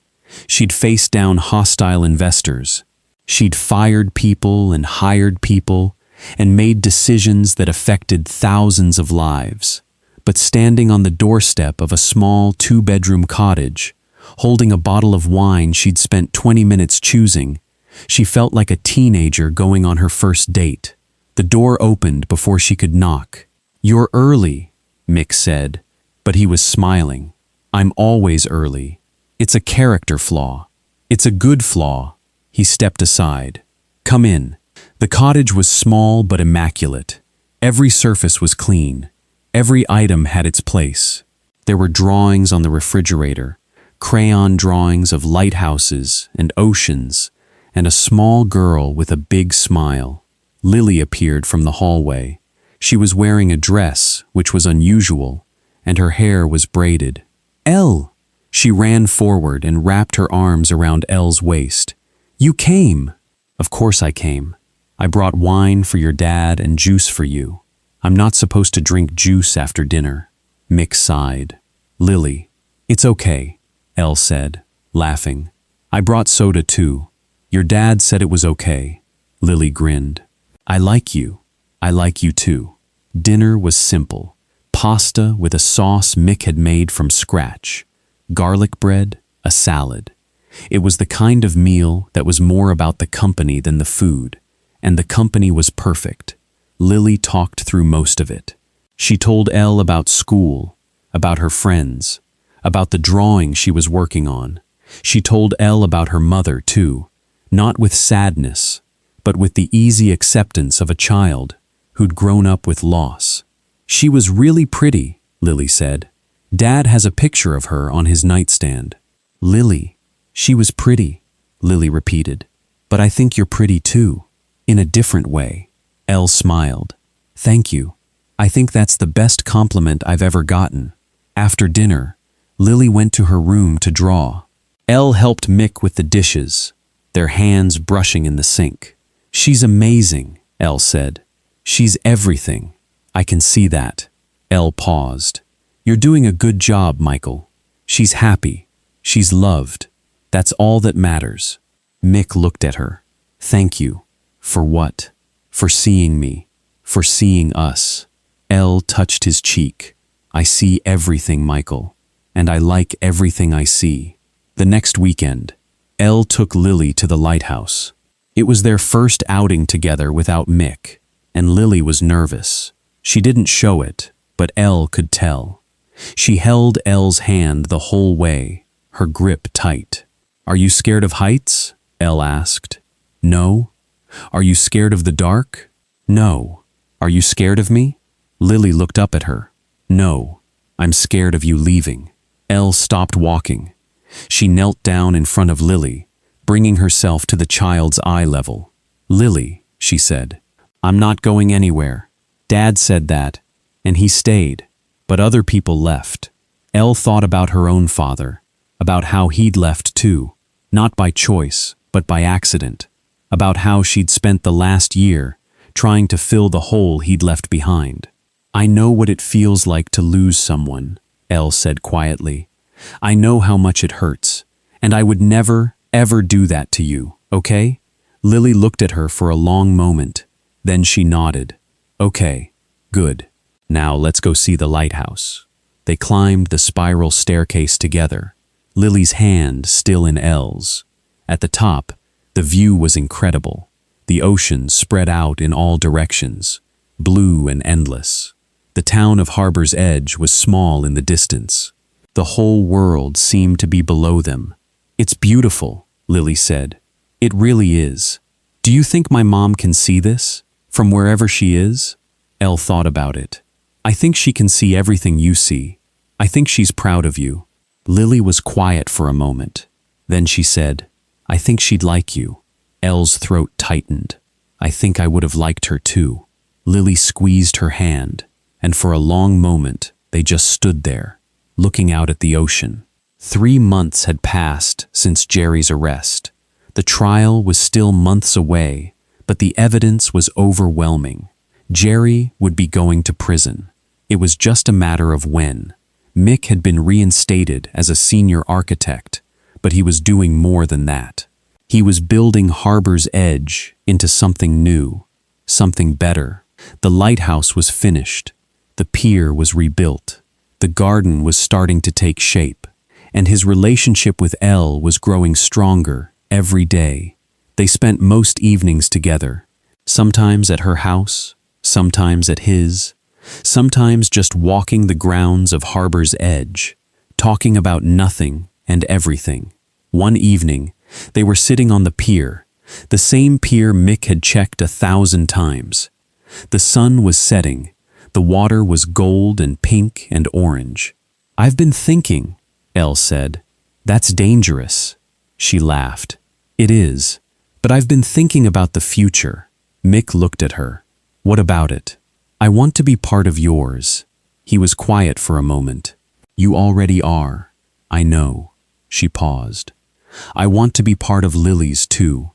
She'd faced down hostile investors. She'd fired people and hired people and made decisions that affected thousands of lives. But standing on the doorstep of a small two-bedroom cottage, holding a bottle of wine she'd spent 20 minutes choosing, she felt like a teenager going on her first date. The door opened before she could knock. "You're early," Mick said, but he was smiling. "I'm always early. It's a character flaw. It's a good flaw." He stepped aside. "Come in." The cottage was small but immaculate. Every surface was clean. Every item had its place. There were drawings on the refrigerator, crayon drawings of lighthouses and oceans, and a small girl with a big smile. Lily appeared from the hallway. She was wearing a dress, which was unusual, and her hair was braided. "Elle!" She ran forward and wrapped her arms around Elle's waist. "You came!" "Of course I came. I brought wine for your dad and juice for you. I'm not supposed to drink juice after dinner." Mick sighed. "Lily, it's okay," Elle said, laughing. "I brought soda too. Your dad said it was okay." Lily grinned. "I like you. I like you too." Dinner was simple. Pasta with a sauce Mick had made from scratch. Garlic bread, a salad. It was the kind of meal that was more about the company than the food, and the company was perfect. Lily talked through most of it. She told Elle about school, about her friends, about the drawing she was working on. She told Elle about her mother too, not with sadness, but with the easy acceptance of a child who'd grown up with loss. "She was really pretty," Lily said. "Dad has a picture of her on his nightstand." "Lily, she was pretty," Lily repeated. "But I think you're pretty too, in a different way." Elle smiled. "Thank you. I think that's the best compliment I've ever gotten." After dinner, Lily went to her room to draw. Elle helped Mick with the dishes, their hands brushing in the sink. "She's amazing," Elle said. "She's everything. I can see that." Elle paused. "You're doing a good job, Michael. She's happy. She's loved. That's all that matters." Mick looked at her. "Thank you." "For what?" "For seeing me. For seeing us." Elle touched his cheek. "I see everything, Michael. And I like everything I see." The next weekend, Elle took Lily to the lighthouse. It was their first outing together without Mick, and Lily was nervous. She didn't show it, but Elle could tell. She held Elle's hand the whole way, her grip tight. "Are you scared of heights?" Elle asked. "No." "Are you scared of the dark?" "No." "Are you scared of me?" Lily looked up at her. "No. I'm scared of you leaving." Elle stopped walking. She knelt down in front of Lily, bringing herself to the child's eye level. "Lily," she said, "I'm not going anywhere. Dad said that, and he stayed, but other people left." Elle thought about her own father, about how he'd left too, not by choice, but by accident, about how she'd spent the last year trying to fill the hole he'd left behind. "I know what it feels like to lose someone," Elle said quietly. "I know how much it hurts, and I would never, ever do that to you, okay?" Lily looked at her for a long moment. Then she nodded. "Okay, good. Now let's go see the lighthouse." They climbed the spiral staircase together, Lily's hand still in Elle's. At the top, the view was incredible. The ocean spread out in all directions, blue and endless. The town of Harbor's Edge was small in the distance. The whole world seemed to be below them. "It's beautiful," Lily said. "It really is. Do you think my mom can see this, from wherever she is?" Elle thought about it. "I think she can see everything you see. I think she's proud of you." Lily was quiet for a moment. Then she said, "I think she'd like you." Elle's throat tightened. I think I would have liked her too. Lily squeezed her hand, and for a long moment they just stood there, looking out at the ocean. 3 months had passed since Jerry's arrest. The trial was still months away, but the evidence was overwhelming. Jerry would be going to prison. It was just a matter of when. Mick had been reinstated as a senior architect, but he was doing more than that. He was building Harbor's Edge into something new, something better. The lighthouse was finished. The pier was rebuilt. The garden was starting to take shape, and his relationship with Elle was growing stronger every day. They spent most evenings together, sometimes at her house, sometimes at his, sometimes just walking the grounds of Harbor's Edge, talking about nothing and everything. One evening, they were sitting on the pier, the same pier Mick had checked 1,000 times. The sun was setting. The water was gold and pink and orange. "I've been thinking," Elle said. "That's dangerous." She laughed. "It is. But I've been thinking about the future." Mick looked at her. "What about it?" "I want to be part of yours." He was quiet for a moment. "You already are." "I know." She paused. "I want to be part of Lily's too.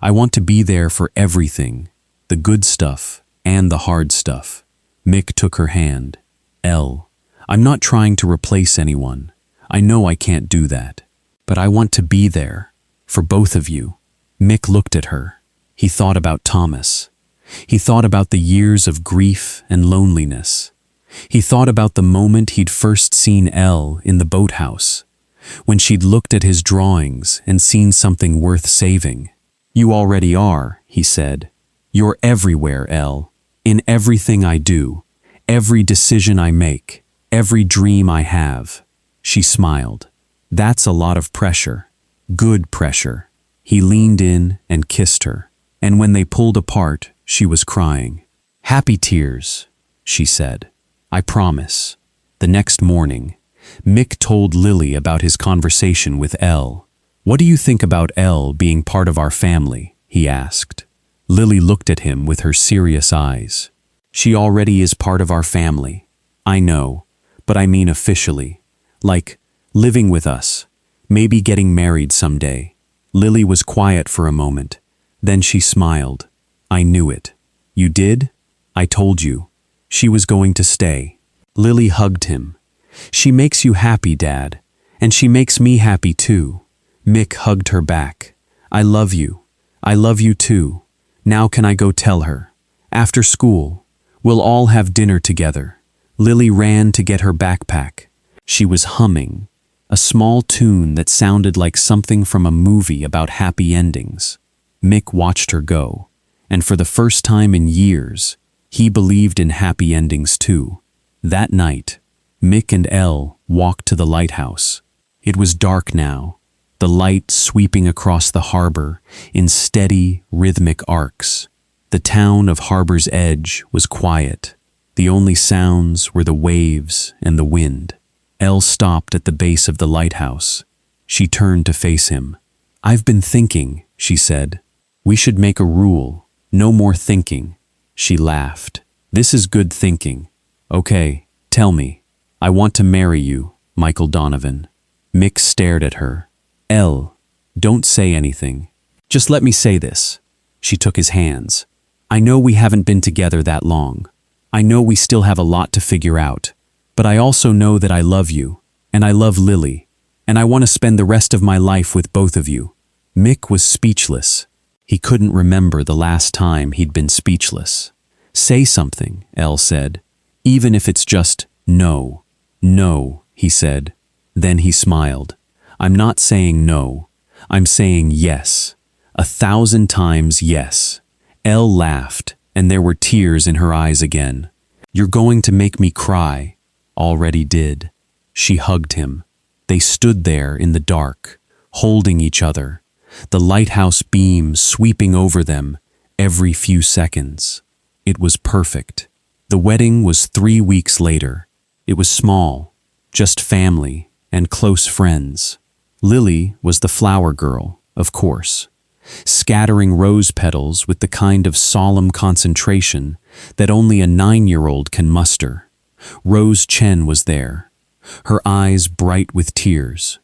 I want to be there for everything, the good stuff and the hard stuff." Mick took her hand. "Elle, I'm not trying to replace anyone. I know I can't do that. But I want to be there, for both of you." Mick looked at her. He thought about Thomas. He thought about the years of grief and loneliness. He thought about the moment he'd first seen Elle in the boathouse, when she'd looked at his drawings and seen something worth saving. "You already are," he said. "You're everywhere, Elle. In everything I do, every decision I make, every dream I have." She smiled. "That's a lot of pressure. Good pressure." He leaned in and kissed her, and when they pulled apart, she was crying. "Happy tears," she said. "I promise." The next morning, Mick told Lily about his conversation with Elle. "What do you think about Elle being part of our family?" he asked. Lily looked at him with her serious eyes. "She already is part of our family. I know, but I mean officially. Like, living with us, maybe getting married someday." Lily was quiet for a moment. Then she smiled. "I knew it." "You did? I told you." She was going to stay. Lily hugged him. "She makes you happy, Dad, and she makes me happy too." Mick hugged her back. "I love you. I love you too. Now can I go tell her? After school, we'll all have dinner together." Lily ran to get her backpack. She was humming, a small tune that sounded like something from a movie about happy endings. Mick watched her go, and for the first time in years, he believed in happy endings too. That night, Mick and Elle walked to the lighthouse. It was dark now, the light sweeping across the harbor in steady, rhythmic arcs. The town of Harbor's Edge was quiet. The only sounds were the waves and the wind. Elle stopped at the base of the lighthouse. She turned to face him. "I've been thinking," she said. "We should make a rule. No more thinking." She laughed. "This is good thinking. Okay, tell me. I want to marry you, Michael Donovan." Mick stared at her. "Elle, don't say anything. Just let me say this." She took his hands. "I know we haven't been together that long. I know we still have a lot to figure out. But I also know that I love you, and I love Lily, and I want to spend the rest of my life with both of you." Mick was speechless. He couldn't remember the last time he'd been speechless. "Say something," Elle said. "Even if it's just no." "No," he said. Then he smiled. "I'm not saying no. I'm saying yes. 1,000 times yes." Elle laughed, and there were tears in her eyes again. "You're going to make me cry." "Already did." She hugged him. They stood there in the dark, holding each other, the lighthouse beam sweeping over them every few seconds. It was perfect. The wedding was 3 weeks later. It was small, just family and close friends. Lily was the flower girl, of course. scattering rose petals with the kind of solemn concentration that only a 9-year-old can muster. Rose Chen was there, her eyes bright with tears.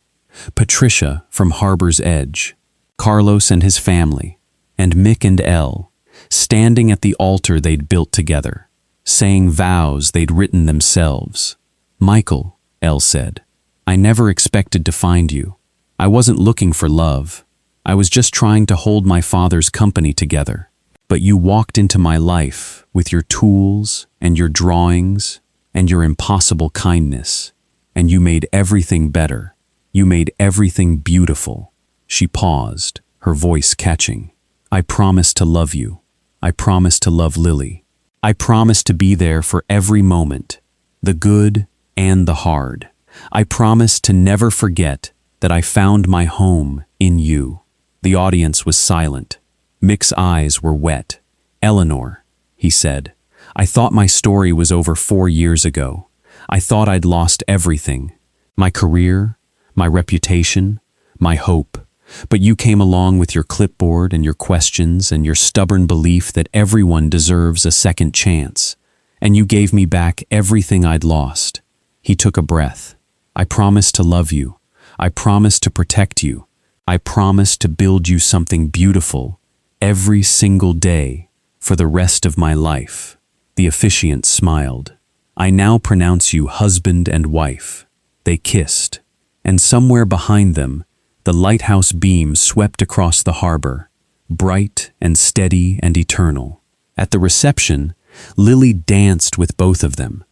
Patricia from Harbor's Edge, Carlos and his family, and Mick and Elle, standing at the altar they'd built together, saying vows they'd written themselves. "Michael," Elle said, "I never expected to find you. I wasn't looking for love. I was just trying to hold my father's company together. But you walked into my life with your tools and your drawings and your impossible kindness, and you made everything better. You made everything beautiful." She paused, her voice catching. "I promise to love you. I promise to love Lily. I promise to be there for every moment, the good and the hard. I promise to never forget that I found my home in you." The audience was silent. Mick's eyes were wet. "Eleanor," he said, "I thought my story was over 4 years ago. I thought I'd lost everything. My career, my reputation, my hope. But you came along with your clipboard and your questions and your stubborn belief that everyone deserves a second chance. And you gave me back everything I'd lost." He took a breath. "I promise to love you. I promise to protect you. I promise to build you something beautiful every single day for the rest of my life." The officiant smiled. "I now pronounce you husband and wife." They kissed, and somewhere behind them, the lighthouse beam swept across the harbor, bright and steady and eternal. At the reception, Lily danced with both of them.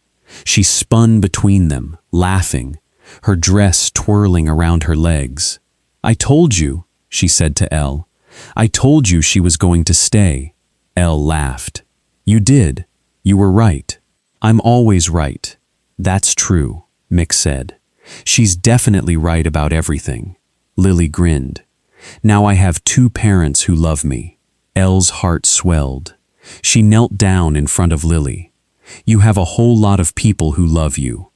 She spun between them, laughing, her dress twirling around her legs. "I told you," she said to Elle. "I told you she was going to stay." Elle laughed. "You did. You were right. I'm always right." "That's true," Mick said. "She's definitely right about everything." Lily grinned. "Now I have 2 parents who love me." Elle's heart swelled. She knelt down in front of Lily. "You have a whole lot of people who love you,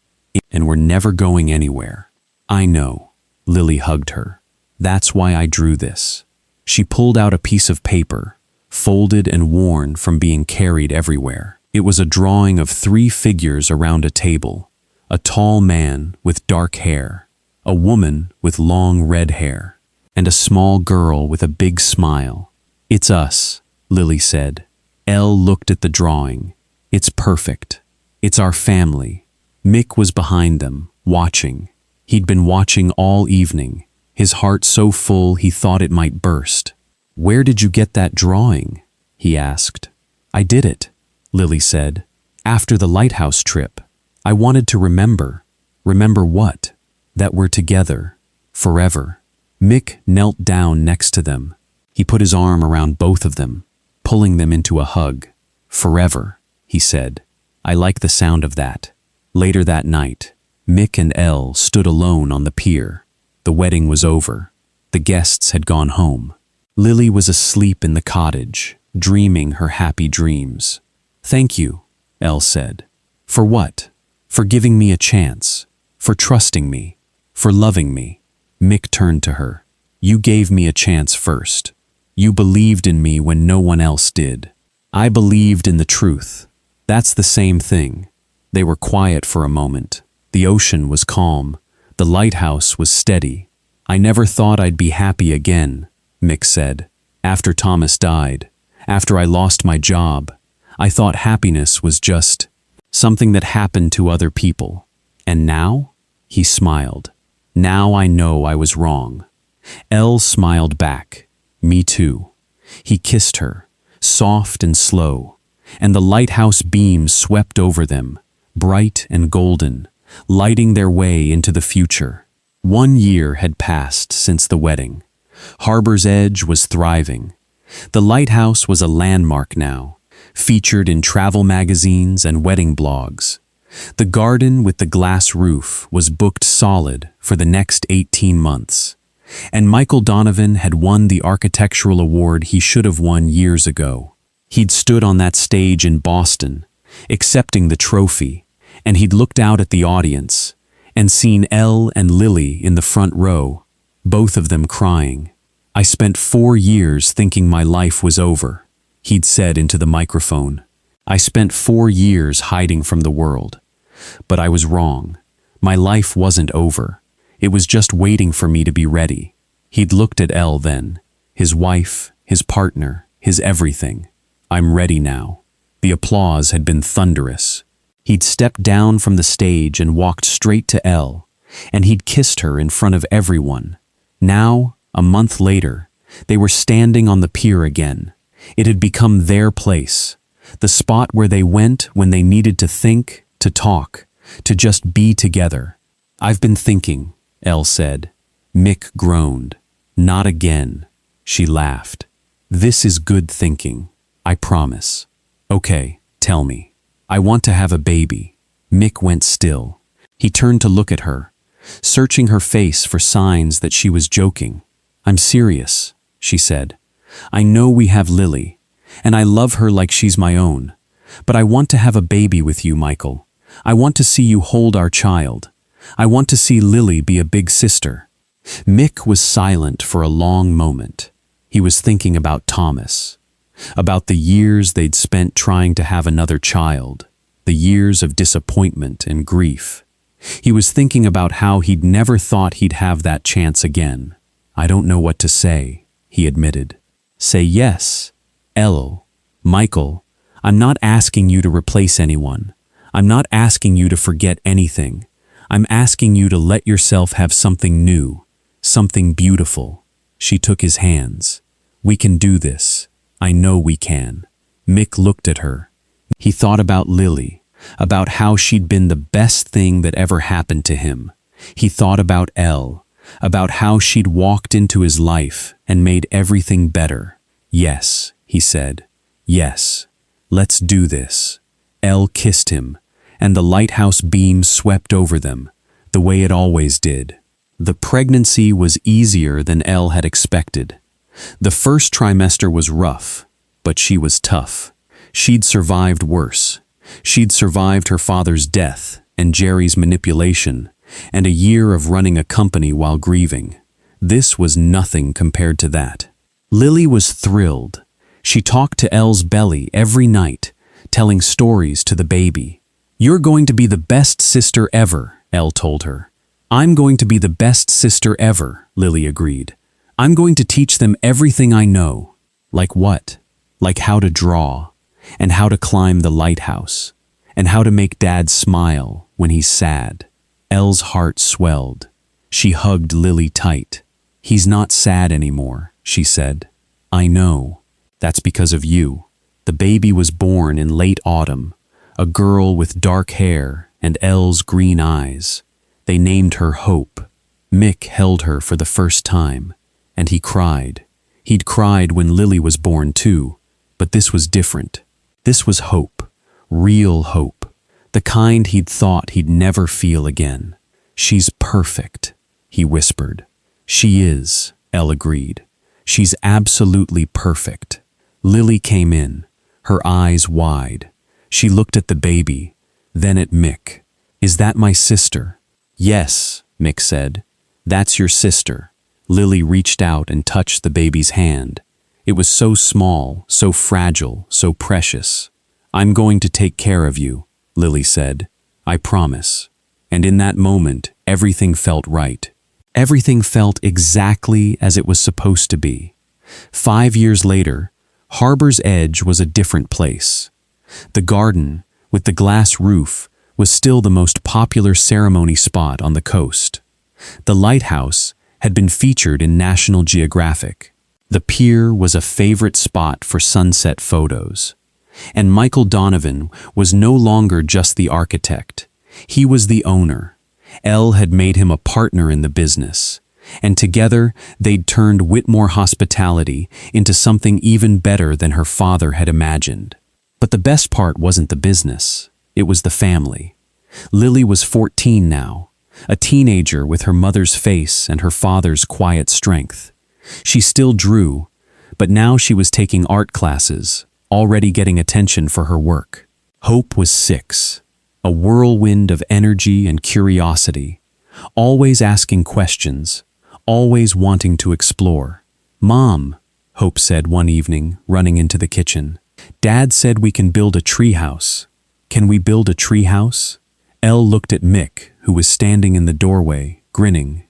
and we're never going anywhere." "I know." Lily hugged her. "That's why I drew this." She pulled out a piece of paper, folded and worn from being carried everywhere. It was a drawing of 3 figures around a table: a tall man with dark hair, a woman with long red hair, and a small girl with a big smile. "It's us," Lily said. Elle looked at the drawing. "It's perfect. It's our family." Mick was behind them, watching. He'd been watching all evening, his heart so full he thought it might burst. "Where did you get that drawing?" he asked. "I did it," Lily said. "After the lighthouse trip. I wanted to remember." "Remember what?" "That we're together. Forever." Mick knelt down next to them. He put his arm around both of them, pulling them into a hug. "Forever," he said. "I like the sound of that." Later that night, Mick and Elle stood alone on the pier. The wedding was over. The guests had gone home. Lily was asleep in the cottage, dreaming her happy dreams. "Thank you," Elle said. "For what?" "For giving me a chance. For trusting me. For loving me." Mick turned to her. "You gave me a chance first. You believed in me when no one else did. I believed in the truth. That's the same thing." They were quiet for a moment. The ocean was calm. The lighthouse was steady. "I never thought I'd be happy again," Mick said. "After Thomas died, after I lost my job, I thought happiness was just something that happened to other people. And now?" He smiled. "Now I know I was wrong." Elle smiled back. "Me too." He kissed her, soft and slow, and the lighthouse beams swept over them, bright and golden, lighting their way into the future. 1 year had passed since the wedding. Harbor's Edge was thriving. The lighthouse was a landmark now, featured in travel magazines and wedding blogs. The garden with the glass roof was booked solid for the next 18 months. And Michael Donovan had won the architectural award he should have won years ago. He'd stood on that stage in Boston, accepting the trophy, and he'd looked out at the audience and seen Elle and Lily in the front row, both of them crying. I spent 4 years thinking my life was over, he'd said into the microphone. I spent 4 years hiding from the world. But I was wrong. My life wasn't over. It was just waiting for me to be ready. He'd looked at Elle then, his wife, his partner, his everything. I'm ready now. The applause had been thunderous. He'd stepped down from the stage and walked straight to Elle, and he'd kissed her in front of everyone. Now, a month later, they were standing on the pier again. It had become their place, the spot where they went when they needed to think, to talk, to just be together. I've been thinking, Elle said. Mick groaned. Not again. She laughed. This is good thinking, I promise. Okay, tell me. I want to have a baby. Mick went still. He turned to look at her, searching her face for signs that she was joking. I'm serious, she said. I know we have Lily, and I love her like she's my own. But I want to have a baby with you, Michael. I want to see you hold our child. I want to see Lily be a big sister. Mick was silent for a long moment. He was thinking about Thomas, about the years they'd spent trying to have another child, the years of disappointment and grief. He was thinking about how he'd never thought he'd have that chance again. I don't know what to say, he admitted. Say yes. Elle, Michael, I'm not asking you to replace anyone. I'm not asking you to forget anything. I'm asking you to let yourself have something new, something beautiful. She took his hands. We can do this. I know we can. Mick looked at her. He thought about Lily, about how she'd been the best thing that ever happened to him. He thought about Elle, about how she'd walked into his life and made everything better. Yes, he said. Yes. Let's do this. Elle kissed him, and the lighthouse beam swept over them, the way it always did. The pregnancy was easier than Elle had expected. The first trimester was rough, but she was tough. She'd survived worse. She'd survived her father's death and Jerry's manipulation, and a year of running a company while grieving. This was nothing compared to that. Lily was thrilled. She talked to Elle's belly every night, telling stories to the baby. You're going to be the best sister ever, Elle told her. I'm going to be the best sister ever, Lily agreed. I'm going to teach them everything I know. Like what? Like how to draw, and how to climb the lighthouse, and how to make Dad smile when he's sad. Elle's heart swelled. She hugged Lily tight. He's not sad anymore, she said. I know. That's because of you. The baby was born in late autumn, a girl with dark hair and Elle's green eyes. They named her Hope. Mick held her for the first time, and he cried. He'd cried when Lily was born too, but this was different. This was hope, real hope, the kind he'd thought he'd never feel again. She's perfect, he whispered. She is, Elle agreed. She's absolutely perfect. Lily came in, her eyes wide. She looked at the baby, then at Mick. Is that my sister? Yes, Mick said. That's your sister. Lily reached out and touched the baby's hand. It was so small, so fragile, so precious. I'm going to take care of you, Lily said. I promise. And in that moment, everything felt right. Everything felt exactly as it was supposed to be. 5 years later, Harbor's Edge was a different place. The garden, with the glass roof, was still the most popular ceremony spot on the coast. The lighthouse had been featured in National Geographic. The pier was a favorite spot for sunset photos. And Michael Donovan was no longer just the architect. He was the owner. Elle had made him a partner in the business, and together they'd turned Whitmore Hospitality into something even better than her father had imagined. But the best part wasn't the business. It was the family. Lily was 14 now, a teenager with her mother's face and her father's quiet strength. She still drew, but now she was taking art classes, already getting attention for her work. Hope was 6, a whirlwind of energy and curiosity, always asking questions, always wanting to explore. "Mom," Hope said one evening, running into the kitchen. "Dad said we can build a tree house. Can we build a tree house?" Elle looked at Mick, who was standing in the doorway, grinning.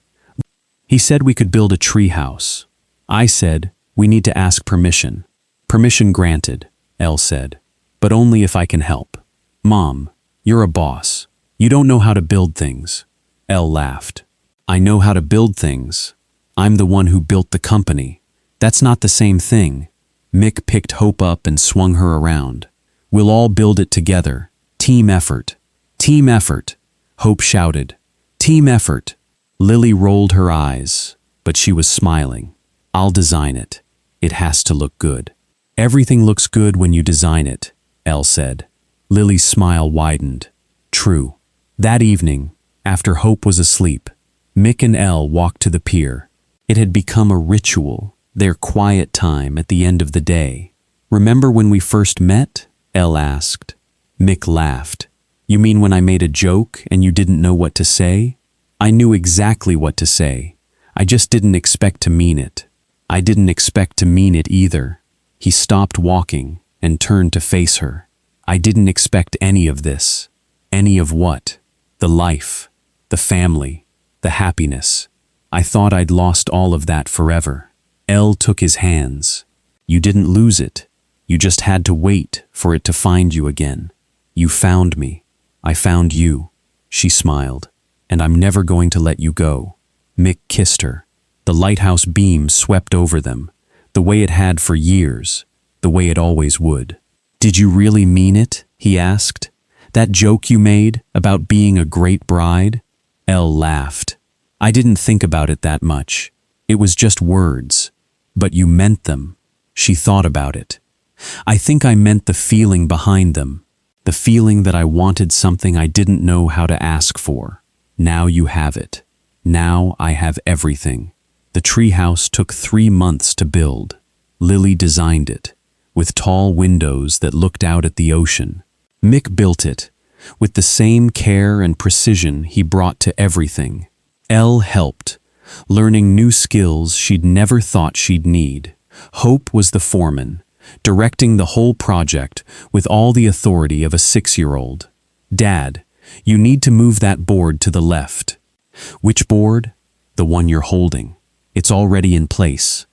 "He said we could build a tree house. I said, we need to ask permission." "Permission granted," Elle said, "but only if I can help." "Mom, you're a boss. You don't know how to build things." Elle laughed. "I know how to build things. I'm the one who built the company. That's not the same thing." Mick picked Hope up and swung her around. "We'll all build it together. Team effort. Team effort," Hope shouted. "Team effort." Lily rolled her eyes, but she was smiling. "I'll design it. It has to look good." "Everything looks good when you design it," Elle said. Lily's smile widened. "True." That evening, after Hope was asleep, Mick and Elle walked to the pier. It had become a ritual, their quiet time at the end of the day. "Remember when we first met?" Elle asked. Mick laughed. "You mean when I made a joke and you didn't know what to say?" "I knew exactly what to say. I just didn't expect to mean it." "I didn't expect to mean it either." He stopped walking and turned to face her. "I didn't expect any of this." "Any of what?" "The life, the family, the happiness. I thought I'd lost all of that forever." Elle took his hands. "You didn't lose it. You just had to wait for it to find you again. You found me. I found you." She smiled. "And I'm never going to let you go." Mick kissed her. The lighthouse beam swept over them, the way it had for years, the way it always would. "Did you really mean it?" he asked. "That joke you made about being a great bride?" Elle laughed. "I didn't think about it that much. It was just words. But you meant them." She thought about it. "I think I meant the feeling behind them, the feeling that I wanted something I didn't know how to ask for. Now you have it. Now I have everything." The treehouse took 3 months to build. Lily designed it, with tall windows that looked out at the ocean. Mick built it, with the same care and precision he brought to everything. Elle helped, learning new skills she'd never thought she'd need. Hope was the foreman, directing the whole project with all the authority of a 6-year-old. "Dad, you need to move that board to the left." "Which board?" "The one you're holding. It's already in place.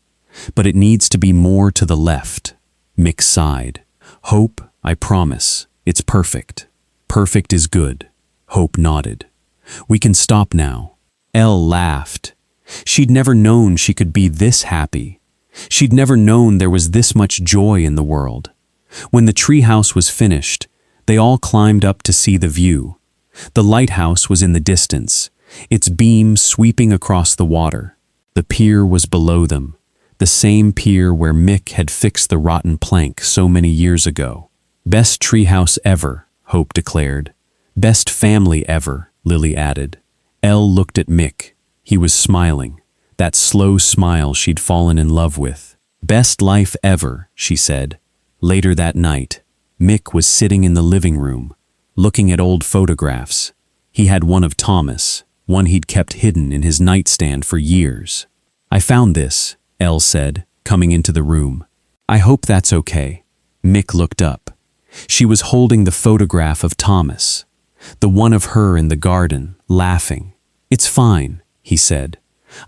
But it needs to be more to the left." Mick sighed. "Hope, I promise, it's perfect." "Perfect is good." Hope nodded. "We can stop now." Elle laughed. She'd never known she could be this happy. She'd never known there was this much joy in the world. When the treehouse was finished, they all climbed up to see the view. The lighthouse was in the distance, its beam sweeping across the water. The pier was below them, the same pier where Mick had fixed the rotten plank so many years ago. "Best treehouse ever," Hope declared. "Best family ever," Lily added. Elle looked at Mick. He was smiling, that slow smile she'd fallen in love with. "Best life ever," she said. Later that night, Mick was sitting in the living room, looking at old photographs. He had one of Thomas, one he'd kept hidden in his nightstand for years. "I found this," Elle said, coming into the room. "I hope that's okay." Mick looked up. She was holding the photograph of Thomas, the one of her in the garden, laughing. "It's fine," he said.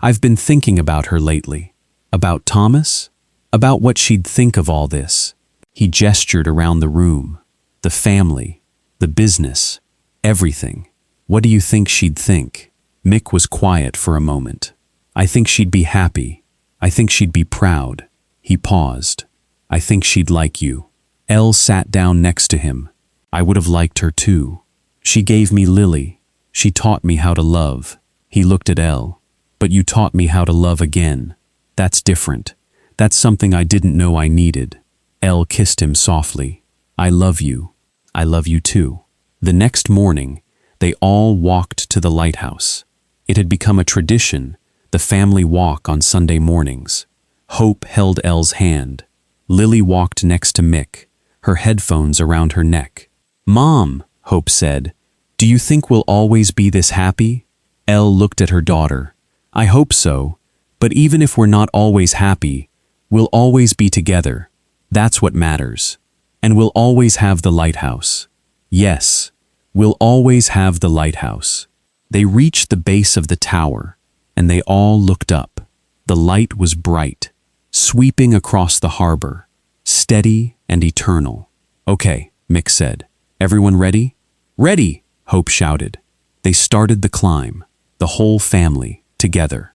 "I've been thinking about her lately." "About Thomas?" "About what she'd think of all this." He gestured around the room. "The family, the business, everything. What do you think she'd think?" Mick was quiet for a moment. "I think she'd be happy. I think she'd be proud." He paused. "I think she'd like you." Elle sat down next to him. "I would have liked her too. She gave me Lily. She taught me how to love." He looked at Elle. "But you taught me how to love again. That's different. That's something I didn't know I needed." Elle kissed him softly. "I love you. I love you too." The next morning, they all walked to the lighthouse. It had become a tradition, the family walk on Sunday mornings. Hope held Elle's hand. Lily walked next to Mick, her headphones around her neck. "Mom," Hope said, "do you think we'll always be this happy?" Elle looked at her daughter. "I hope so, But even if we're not always happy, we'll always be together. That's what matters. And we'll always have the lighthouse. Yes, we'll always have the lighthouse. They reached the base of the tower, and they all looked up. The light was bright, sweeping across the harbor, steady and eternal. "Okay," Mick said. "Everyone ready?" "Ready!" Hope shouted. They started the climb, the whole family, together.